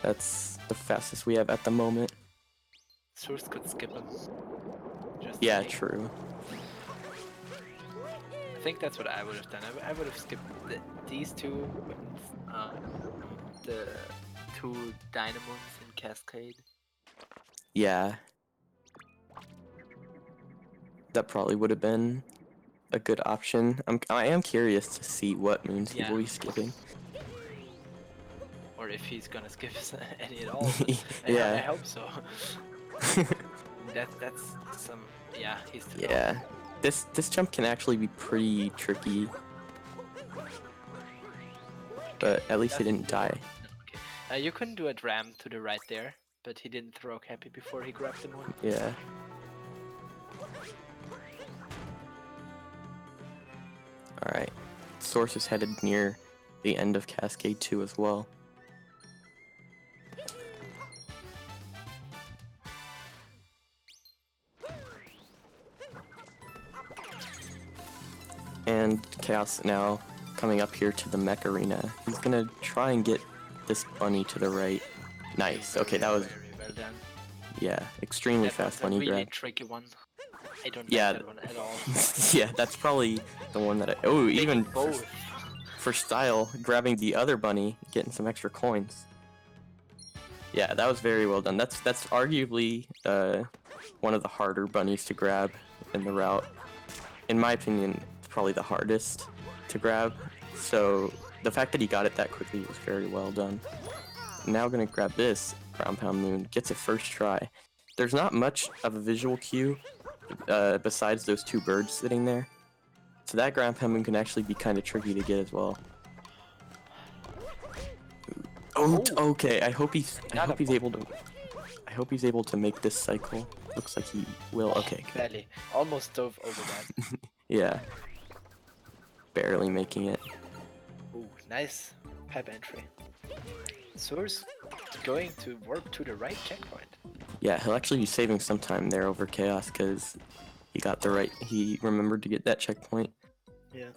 that's the fastest we have at the moment. Source could skip them. Yeah, true. I think that's what I would have done. I would have skipped these two, the two Dynamos in Cascade. Yeah. That probably would have been a good option. I am curious to see what moons he will be skipping. Or if he's gonna skip any at all. Yeah. I hope so. That's some he's too low. Yeah. This jump can actually be pretty tricky. But at least he didn't die. Okay. You couldn't do a ram to the right there, but he didn't throw Cappy before he grabbed the moon. Yeah. Alright. Source is headed near the end of Cascade 2 as well. And Chaos now coming up here to the mech arena. He's gonna try and get this bunny to the right. Nice. Okay, that was very well done. Yeah, extremely fast bunny grab. Really tricky one. I don't like that one at all. Yeah, that's probably the one that even both. For style, grabbing the other bunny, getting some extra coins. Yeah, that was very well done. That's arguably one of the harder bunnies to grab in the route. In my opinion, it's probably the hardest to grab. So the fact that he got it that quickly was very well done. Now gonna grab this ground pound moon, gets it first try. There's not much of a visual cue besides those two birds sitting there. So that ground pound moon can actually be kind of tricky to get as well. Oh, okay. I hope he's able to make this cycle. Looks like he will. Okay. Barely. Almost dove over that. Yeah. Barely making it. Ooh, nice pipe entry. Source going to warp to the right checkpoint. Yeah, he'll actually be saving some time there over Chaos because he remembered to get that checkpoint. Yeah.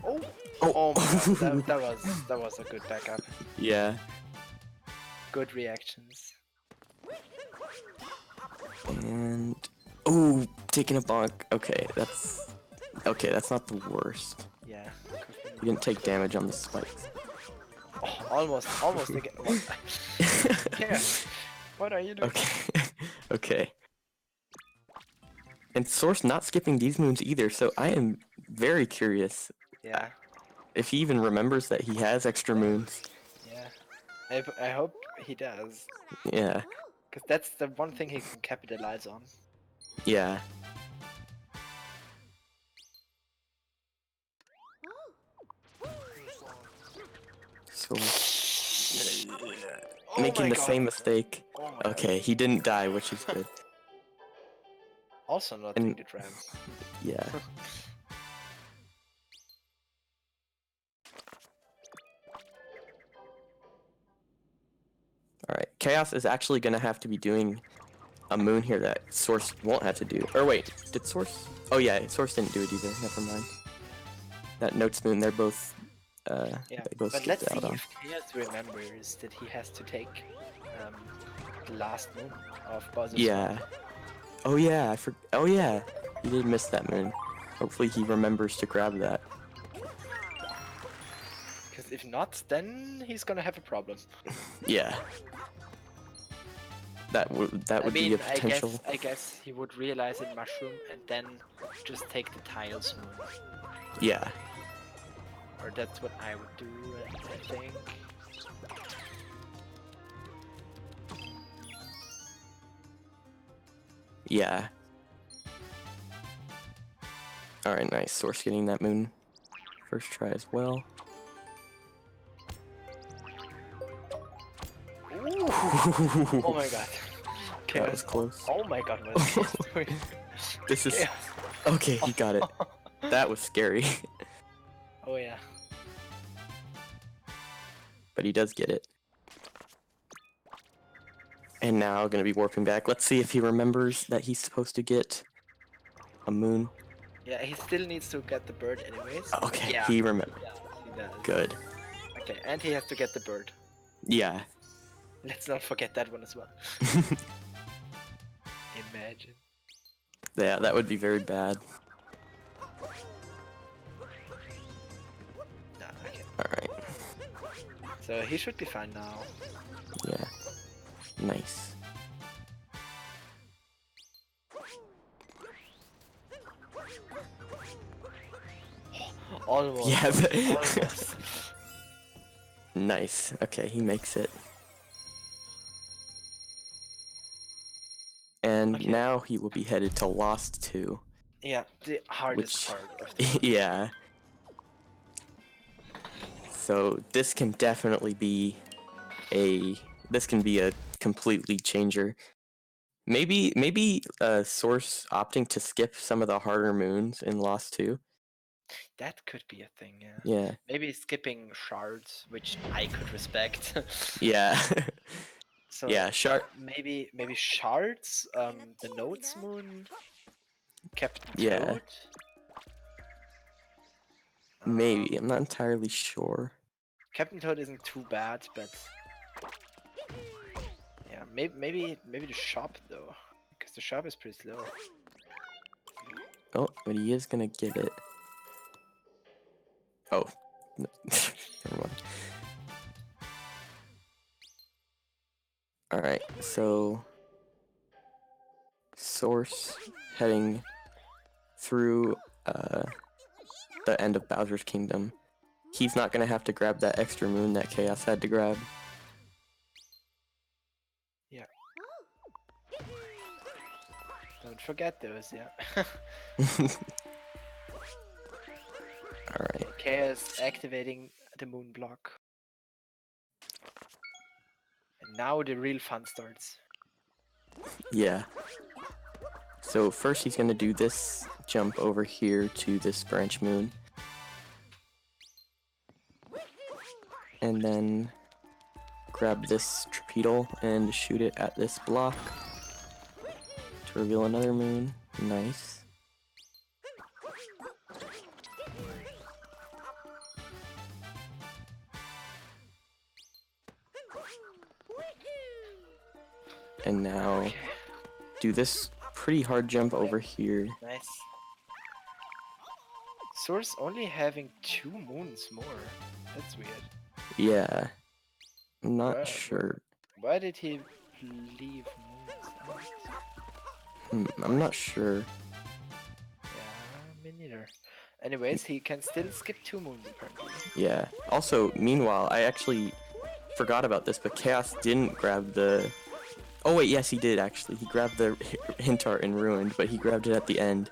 Oh, Oh, oh my god, that was a good backup. yeah. Good reactions. And oh, taking a bonk. Okay, that's not the worst. Yeah. You didn't take damage on the spikes. Oh, almost again. What? Yeah. What are you doing? Okay, okay. And Source not skipping these moons either, so I am very curious Yeah. if he even remembers that he has extra moons. Yeah. I hope he does, Yeah, because that's the one thing he can capitalize on. yeah. Source Oh making my the god. same mistake. Oh my god. Okay, he didn't die, which is good. Also not And treated ram. yeah. Alright, Chaos is actually gonna have to be doing a moon here that Source won't have to do. Or wait, did Source? Oh yeah, Source didn't do it either, never mind. That Notes moon, they're both, Yeah, they both but skipped let's see out on. if Chaos remembers that he has to take the last moon of Bowser's Yeah. Swamp. Oh yeah, oh yeah, he did miss that moon. Hopefully he remembers to grab that. Because if not, then he's gonna have a problem. Yeah. That would be a potential. I guess he would realize in Mushroom and then just take the Tiles moon. Yeah. Or that's what I would do, I think. Yeah. Alright, nice. Source getting that moon first try as well. Ooh. Oh my god. That was close. Oh my god, what is Chaos doing? This is... Chaos. Okay, he got it. That was scary. Oh yeah. But he does get it. And now gonna be warping back. Let's see if he remembers that he's supposed to get a moon. Yeah, he still needs to get the bird anyways. Okay, Yeah. he remembered. Yeah, he does. Good. Okay, and he has to get the bird. Yeah. Let's not forget that one as well. Imagine. Yeah, that would be very bad. Nah, okay. Alright. So he should be fine now. Yeah. Nice. Almost. Yeah. Almost. Nice. Okay, he makes it. And Okay. now he will be headed to Lost 2. Yeah, the hardest Which- part of the Yeah. So this can definitely be a completely changer. Maybe Source opting to skip some of the harder moons in Lost 2. That could be a thing, yeah. Yeah. Maybe skipping shards, which I could respect. Yeah. So yeah, maybe shards, the Notes moon, Captain Yeah. Toad. Maybe. I'm not entirely sure. Captain Toad isn't too bad, but yeah, maybe the shop though, because the shop is pretty slow. Oh, but he is gonna get it. Oh. Never mind. Alright, so Source heading through the end of Bowser's Kingdom. He's not gonna have to grab that extra moon that Chaos had to grab. Yeah. Don't forget those, yeah. Alright. Chaos activating the moon block. And now the real fun starts. Yeah. So first he's gonna do this jump over here to this branch moon. And then grab this Trapedal and shoot it at this block to reveal another moon. Nice. And now do this pretty hard jump over here. Nice. Source only having 2 moons more. That's weird. Yeah. I'm not sure. Why did he leave moons out? I'm not sure. Yeah, me neither. Anyways, he can still skip 2 moons apparently. Yeah. Also, meanwhile, I actually forgot about this, but Chaos didn't grab the... Oh wait, yes he did actually. He grabbed the hint art in Ruined, but he grabbed it at the end.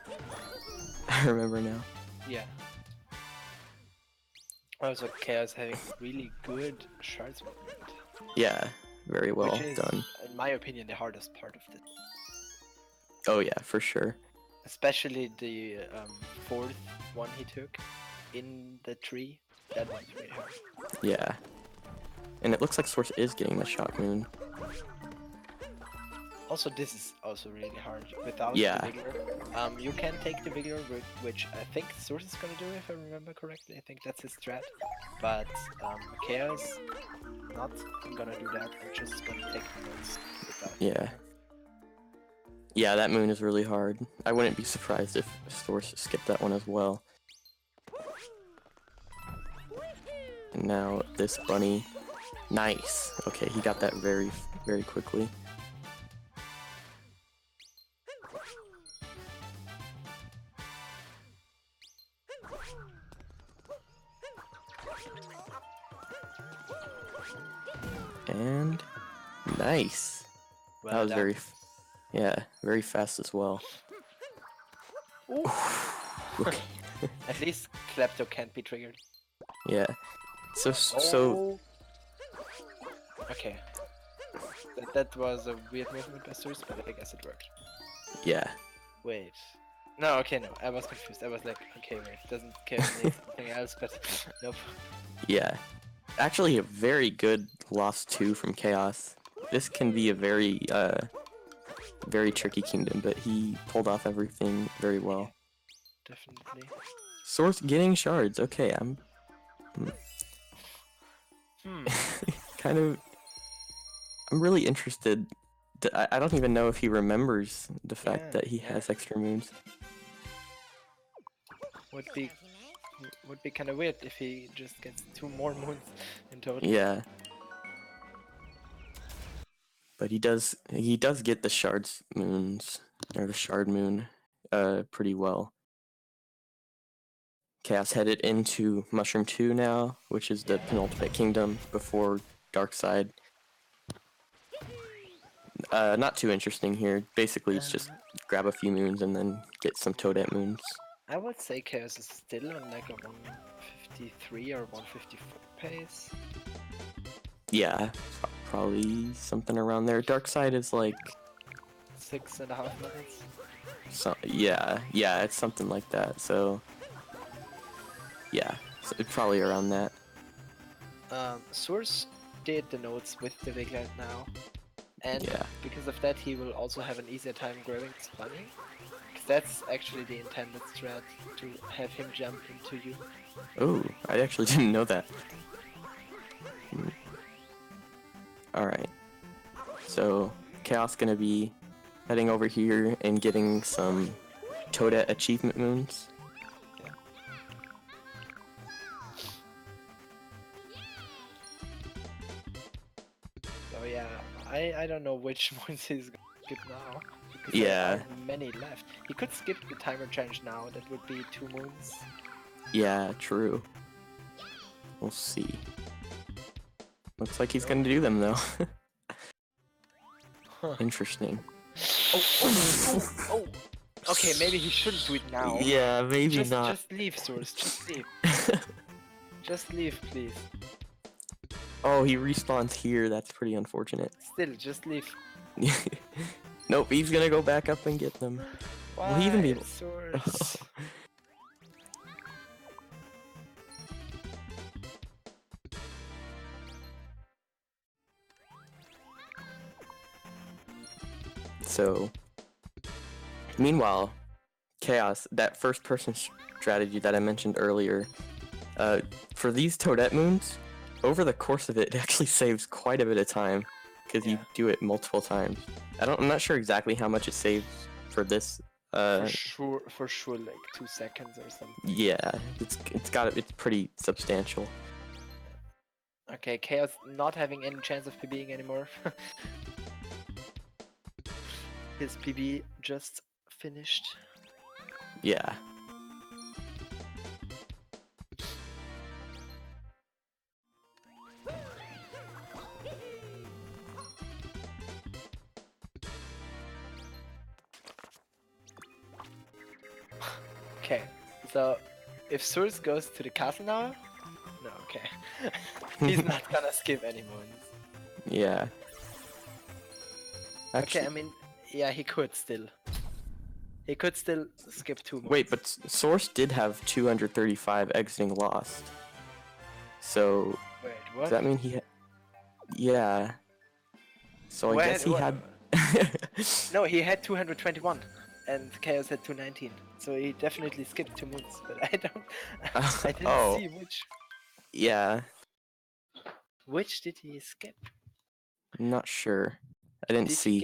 I remember now. Yeah. Also, Chaos having really good shards movement. Yeah, very well Which is, done. in my opinion, the hardest part of this. Oh yeah, for sure. Especially the 4th one he took in the tree. That one's really hard. Yeah. And it looks like Source is getting the Shock Moon. Also, this is also really hard without the Vigor. You can take the Vigor, which I think Source is gonna do if I remember correctly. I think that's his strat. But Chaos not gonna do that. I'm just gonna take the moons without. Yeah. Yeah, that moon is really hard. I wouldn't be surprised if Source skipped that one as well. And now this bunny. Nice. Okay, he got that very, very quickly. And nice. Well that was done. very fast as well. Okay. At least Klepto can't be triggered. Yeah. So. Okay. That was a weird movement by Source, but I guess it worked. Yeah. Wait. No, okay, no. I was confused. I was like, okay, wait. Doesn't care anything else, but nope. Yeah. Actually, a very good loss 2 from Chaos. This can be a very, very tricky kingdom, but he pulled off everything very well. Definitely. Source getting shards. Okay, I'm kind of. I'm really interested. I don't even know if he remembers the fact that he has extra moons. Would be kind of weird if he just gets 2 more moons in total. Yeah. But he does get the shards moons, or the shard moon, pretty well. Chaos headed into Mushroom 2 now, which is the penultimate kingdom before Dark Side. Not too interesting here. Basically, it's just grab a few moons and then get some Toadette moons. I would say Chaos is still on like a 153 or 154 pace. Yeah, probably something around there. Dark Side is like 6.5 minutes. So yeah, it's something like that. So yeah, so it's probably around that. Source did the notes with the Viglet now, and because of that he will also have an easier time grabbing his bunny. Because that's actually the intended strat, to have him jump into you. Oh, I actually didn't know that. Alright, so Chaos gonna be heading over here and getting some Toadette achievement moons. So yeah, I don't know which ones he's gonna skip now. Because Yeah. there are many left. He could skip the timer challenge now, that would be 2 moons. Yeah, true. We'll see. Looks like he's gonna do them though. Interesting. Oh! Okay, maybe he shouldn't do it now. Yeah, maybe not. Just leave, Source. Just leave. Just leave, please. Oh, he respawns here. That's pretty unfortunate. Still, just leave. Nope, he's gonna go back up and get them. Why, Will he even be able? Source? So, meanwhile, Chaos, that first-person strategy that I mentioned earlier, for these Toadette moons, over the course of it, it actually saves quite a bit of time. because Yeah. you do it multiple times. I'm not sure exactly how much it saves for this. For sure, like 2 seconds or something. Yeah, it's pretty substantial. Okay, Chaos not having any chance of PBing anymore. His PB just finished. Yeah. Okay, so if Source goes to the castle now, no, okay, he's not gonna skip any moons. Yeah. Okay, Actually, I mean, yeah, he could still. He could still skip 2 moons. wait, but Source did have 235 exiting lost. So Wait, does what? that mean he? Yeah. So I guess he What? had. No, he had 221, and Chaos had 219. So he definitely skipped 2 moons, but I didn't Oh. see which. Yeah. Which did he skip? I'm not sure. I didn't see.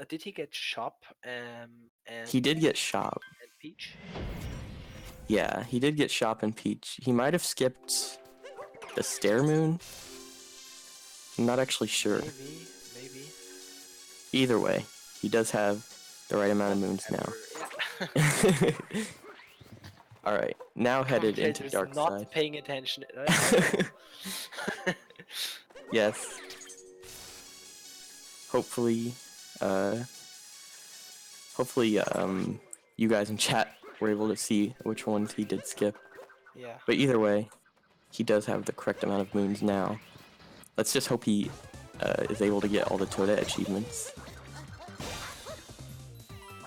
Did he get Shop and He did get Shop. and Peach? Yeah, he did get Shop and Peach. He might have skipped the Stair Moon. I'm not actually sure. Maybe. Either way, he does have the right amount of moons now. Yeah. Alright, now headed into Commentators Dark not Side. paying attention. Yes. Hopefully, you guys in chat were able to see which ones he did skip. Yeah. But either way, he does have the correct amount of moons now. Let's just hope he is able to get all the Toadette achievements.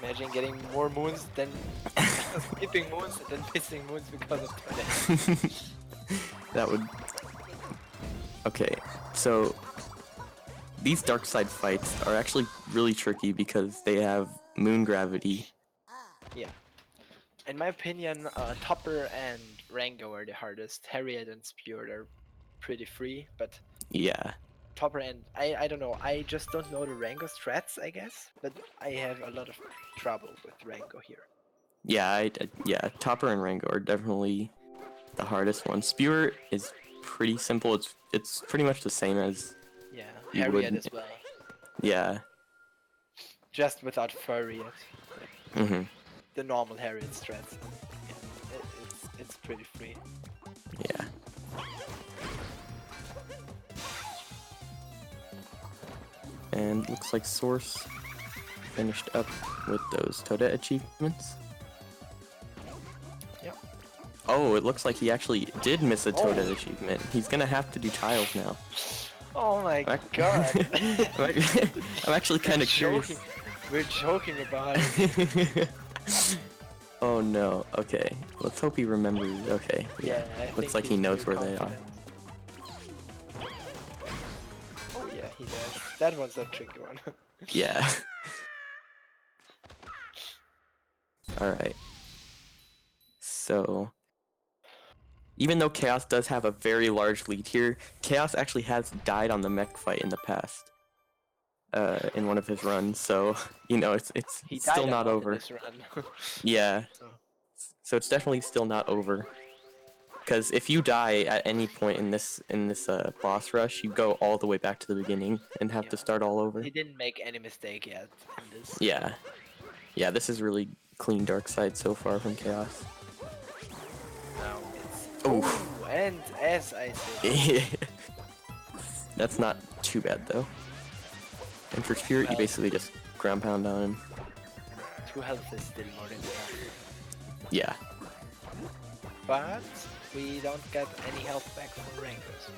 Imagine getting more moons than skipping moons and then missing moons because of Toadette. That would... Okay, so these Dark Side fights are actually really tricky because they have moon gravity. Yeah. In my opinion, Topper and Rango are the hardest. Harriet and Speward are pretty free, but Yeah. Topper and I don't know. I just don't know the Rango strats, I guess. But I have a lot of trouble with Rango here. Yeah, yeah, Topper and Rango are definitely the hardest one. Spewer is pretty simple. It's pretty much the same as Harriet as well. Yeah. Just without Furriet. Mhm. The normal Harriet strats. Yeah, it's pretty free. Yeah. And looks like Source finished up with those Toadette achievements. Yep. Oh, it looks like he actually did miss a Toadette achievement. He's gonna have to do tiles now. Oh my god. I'm actually kind of curious. We're joking about it. Oh no. Okay. Let's hope he remembers. Okay. Yeah. Looks like he knows where they are. Oh yeah, he does. That one's a tricky one. Yeah. Alright. So, even though Chaos does have a very large lead here, Chaos actually has died on the mech fight in the past. In one of his runs, so, you know, it's still not over. This run. Yeah. So it's definitely still not over. Because if you die at any point in this boss rush, you go all the way back to the beginning and have to start all over. He didn't make any mistake yet in this. Yeah. Yeah, this is really clean Dark Side so far from Chaos. Now it's... Oh, and as I said... That's not too bad though. And for Spirit, you basically just ground pound on him. 2 health is still more than enough. Yeah. But we don't get any health back from Rangos.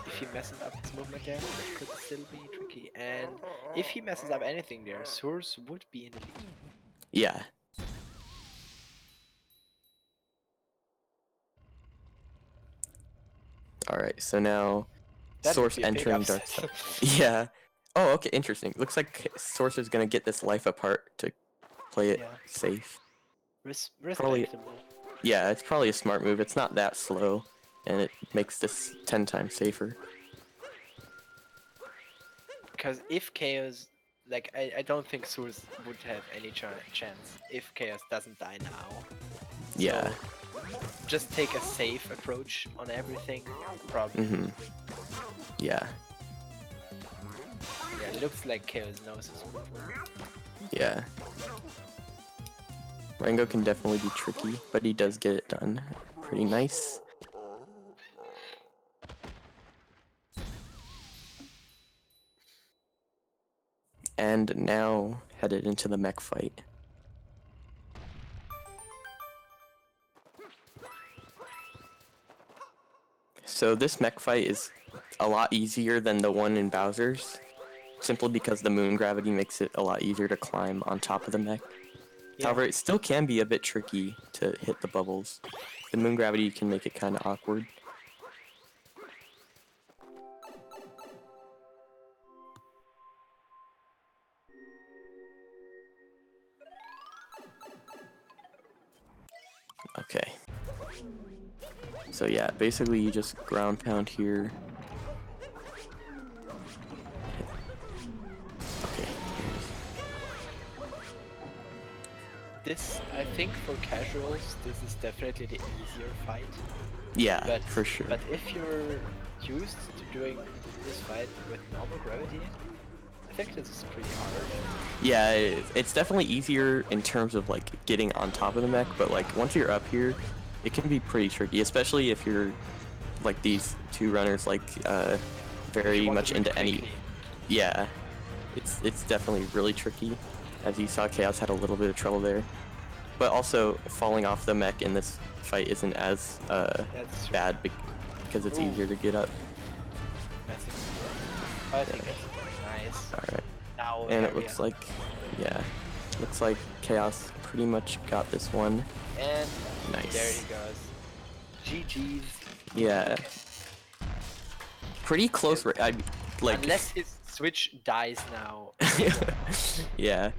If he messes up his movement there, it could still be tricky. And if he messes up anything there, Source would be in the lead. Yeah. Alright, so now Source entering Dark Side. Yeah. Oh, okay, interesting. Looks like Source is gonna get this life apart to play it safe. Respectable. Yeah, it's probably a smart move. It's not that slow, and it makes this 10 times safer. because if Chaos, like I don't think Source would have any chance if Chaos doesn't die now. Yeah. So just take a safe approach on everything. Probably. Yeah. Yeah, it looks like Chaos knows his move. Yeah. Rango can definitely be tricky, but he does get it done pretty nice. And now headed into the mech fight. So this mech fight is a lot easier than the one in Bowser's, simply because the moon gravity makes it a lot easier to climb on top of the mech. Yeah. However, it still can be a bit tricky to hit the bubbles. The moon gravity can make it kind of awkward. Okay. So yeah, basically you just ground pound here. Okay. This, I think, for casuals, this is definitely the easier fight. Yeah, But for sure. But if you're used to doing this fight with normal gravity, I think this is pretty hard. Yeah, it's definitely easier in terms of like getting on top of the mech, but like once you're up here, it can be pretty tricky, especially if you're like these two runners like very much into any. Yeah, it's definitely really tricky. As you saw, Chaos had a little bit of trouble there, but also falling off the mech in this fight isn't as bad because it's easier to get up. I think that's nice. All right. Now And it looks like, yeah, looks like Chaos pretty much got this one. And Nice. there he goes. GG's. Yeah. Pretty close. Like. Unless his Switch dies now. Yeah.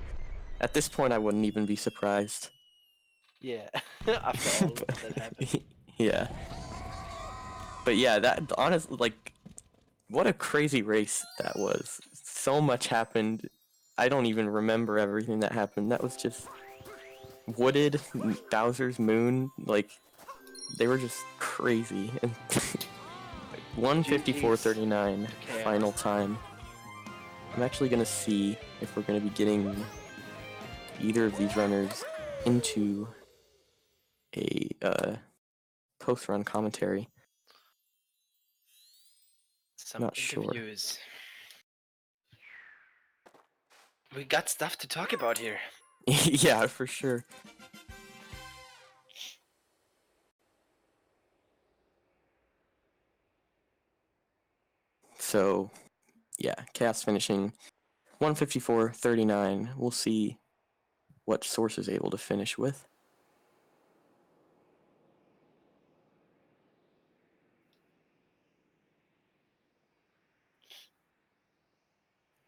At this point, I wouldn't even be surprised. Yeah. After all that happened. Yeah. But yeah, that honestly, like, what a crazy race that was. So much happened. I don't even remember everything that happened. That was just wooded, Bowser's moon, like they were just crazy. And 154.39 final time. I'm actually gonna see if we're gonna be getting either of these runners into a post-run commentary. Some Not interviews. Sure. We got stuff to talk about here. Yeah, for sure. So, yeah, Chaos finishing 154.39. We'll see what Source is able to finish with.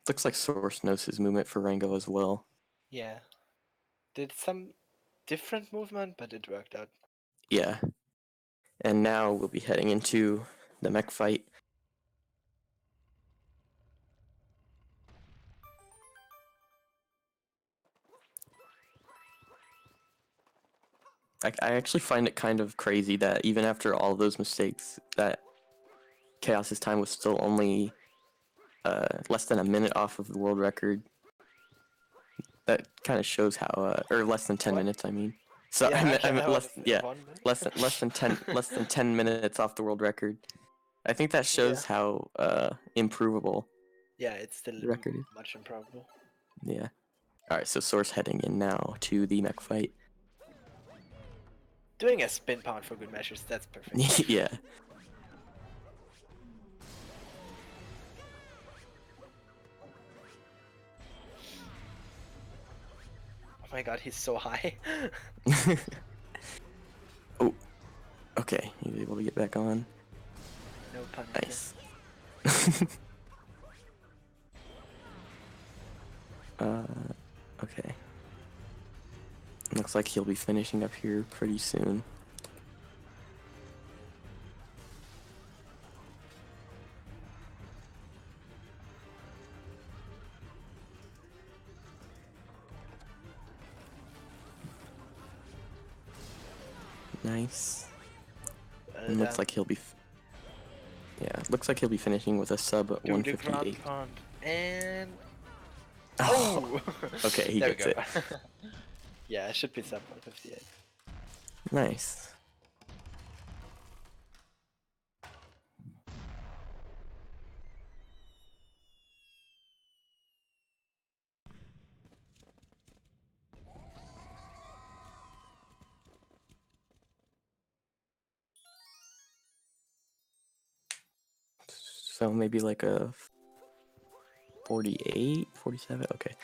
Looks like Source knows his movement for Rango as well. Yeah. Did some different movement, but it worked out. Yeah. And now we'll be heading into the mech fight. I actually find it kind of crazy that even after all those mistakes, that Chaos's time was still only less than a minute off of the world record. That kind of shows how, or less than 10 minutes, I mean. So Yeah, I meant less than 10 minutes off the world record. I think that shows how improvable. Yeah, it's still the record is. much improbable. Yeah. All right, so Source heading in now to the mech fight. Doing a spin pound for good measures, that's perfect. Yeah. Oh my god, he's so high. Oh, okay, he's able to get back on. No pun. Nice. Okay. Looks like he'll be finishing up here pretty soon. Nice. Well And looks done. like he'll be. Looks like he'll be finishing with a sub Do the 158. ground pound. And... Oh, Oh! okay, he There we gets go. it. Yeah, it should be sub 158. Nice. So maybe like a 48, 47, okay.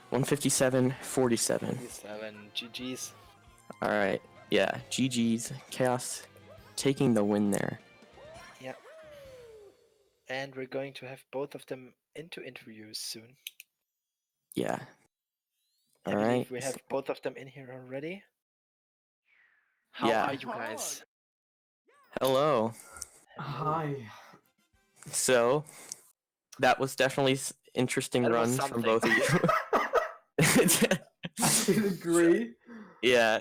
157, 47. 47. GG's. Alright, yeah, GG's. Chaos taking the win there. Yeah. And we're going to have both of them into interviews soon. Yeah. I Alright. believe we have both of them in here already. How Yeah. are you guys? Hello. Hi. So, that was definitely interesting That was runs from something. both of you. I can agree. Yeah.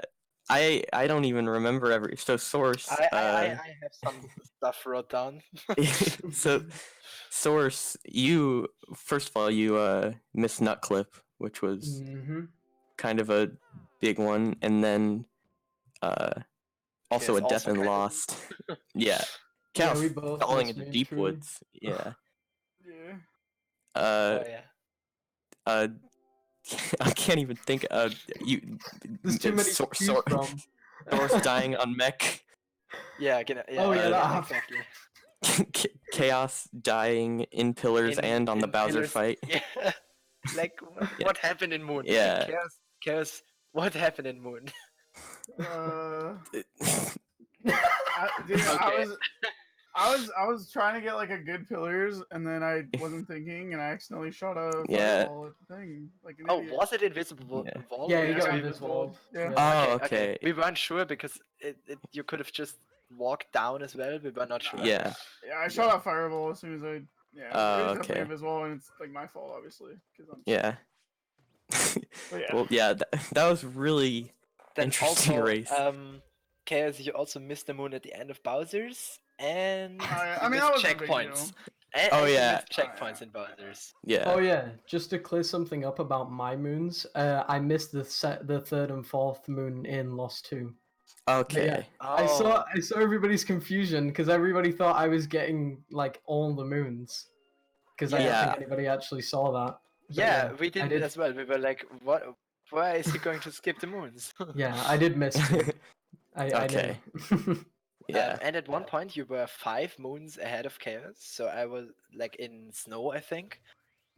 I don't even remember every source. I have some stuff wrote down. So source, you first of all you missed Nut Clip, which was kind of a big one, and then also Yes, a Death also and kind of- Lost. Yeah. Yeah, Chaos we both falling missed into Main deep Tree. woods. Yeah. Yeah. Oh yeah. I can't even think. There's too many to choose from. Source dying on mech. Yeah, Oh, yeah, that happened. exactly. Chaos dying in pillars and on the in Bowser pillars. fight. Yeah. Like what happened in Moon? Yeah. Chaos. What happened in Moon? Dude, Okay. I was trying to get like a good pillars, and then I wasn't thinking, and I accidentally shot a Yeah. fireball at the thing, like an Oh, idiot. was it invisible Yeah. wall? Yeah, or you just got invisible? invisible. Yeah. Oh, Okay. okay. We weren't sure because you could have just walked down as well. We were not sure. Yeah. Yeah, I shot a fireball as soon as I. Yeah, Oh, it was definitely okay. invisible, and it's like my fault, obviously, because I'm. Yeah. But yeah. Well, yeah, that was really Then interesting also, race. Chaos, you also missed the Moon at the end of Bowser's, and I you mean, missed that wasn't a big checkpoints. deal. And you yeah. missed checkpoints in Bowser's. Yeah. Oh yeah, just to clear something up about my moons, I missed the third and fourth moon in Lost 2. Okay. Yeah. Oh. I saw everybody's confusion because everybody thought I was getting like all the moons because I don't Yeah. think anybody actually saw that. But Yeah, we I didn't did. as well. We were like, what? Why is he going to skip the moons? Yeah, I did miss two. I Okay. knew. Yeah. And at one point you were 5 moons ahead of Chaos, so I was like in snow, I think.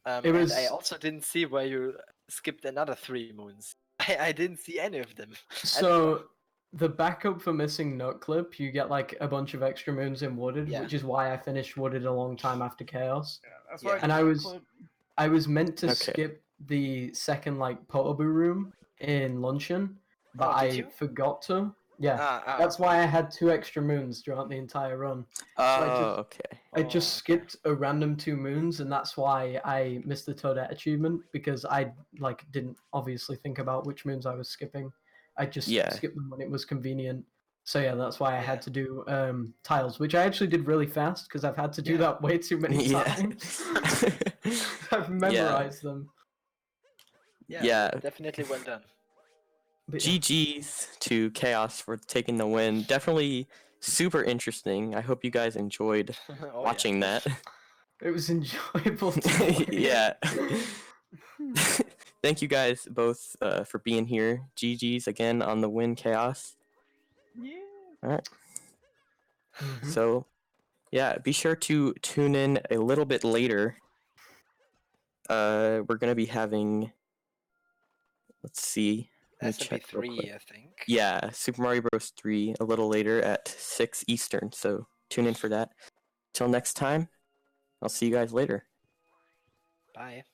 It was- And I also didn't see where you skipped another 3 moons. I didn't see any of them. So the backup for missing Nut Clip, you get like a bunch of extra moons in Wooded, Yeah. which is why I finished Wooded a long time after Chaos. Yeah, that's Yeah. why. And I was meant to Okay. skip the second like Potable room in Luncheon, but Oh, did I you? forgot to. Yeah, Ah, that's why I had 2 extra moons throughout the entire run. Oh, okay. I just okay. skipped a random 2 moons, and that's why I missed the Toadette achievement because I like didn't obviously think about which moons I was skipping. I just Yeah. skipped them when it was convenient. So yeah, that's why I Yeah. had to do tiles, which I actually did really fast because I've had to do Yeah. that way too many Yeah. times. I've memorized them. Yeah. Definitely well done. But yeah. GG's to Chaos for taking the win. Definitely super interesting. I hope you guys enjoyed Oh, watching that. It was enjoyable to play. Yeah. Thank you guys both for being here. GG's again on the win, Chaos. Yeah. All right. Mhm. So, yeah, be sure to tune in a little bit later. We're gonna be having. Let's see. Let me check real quick. SMP3, I think. Yeah, Super Mario Bros. 3 a little later at 6 Eastern. So tune in for that. Till next time, I'll see you guys later. Bye.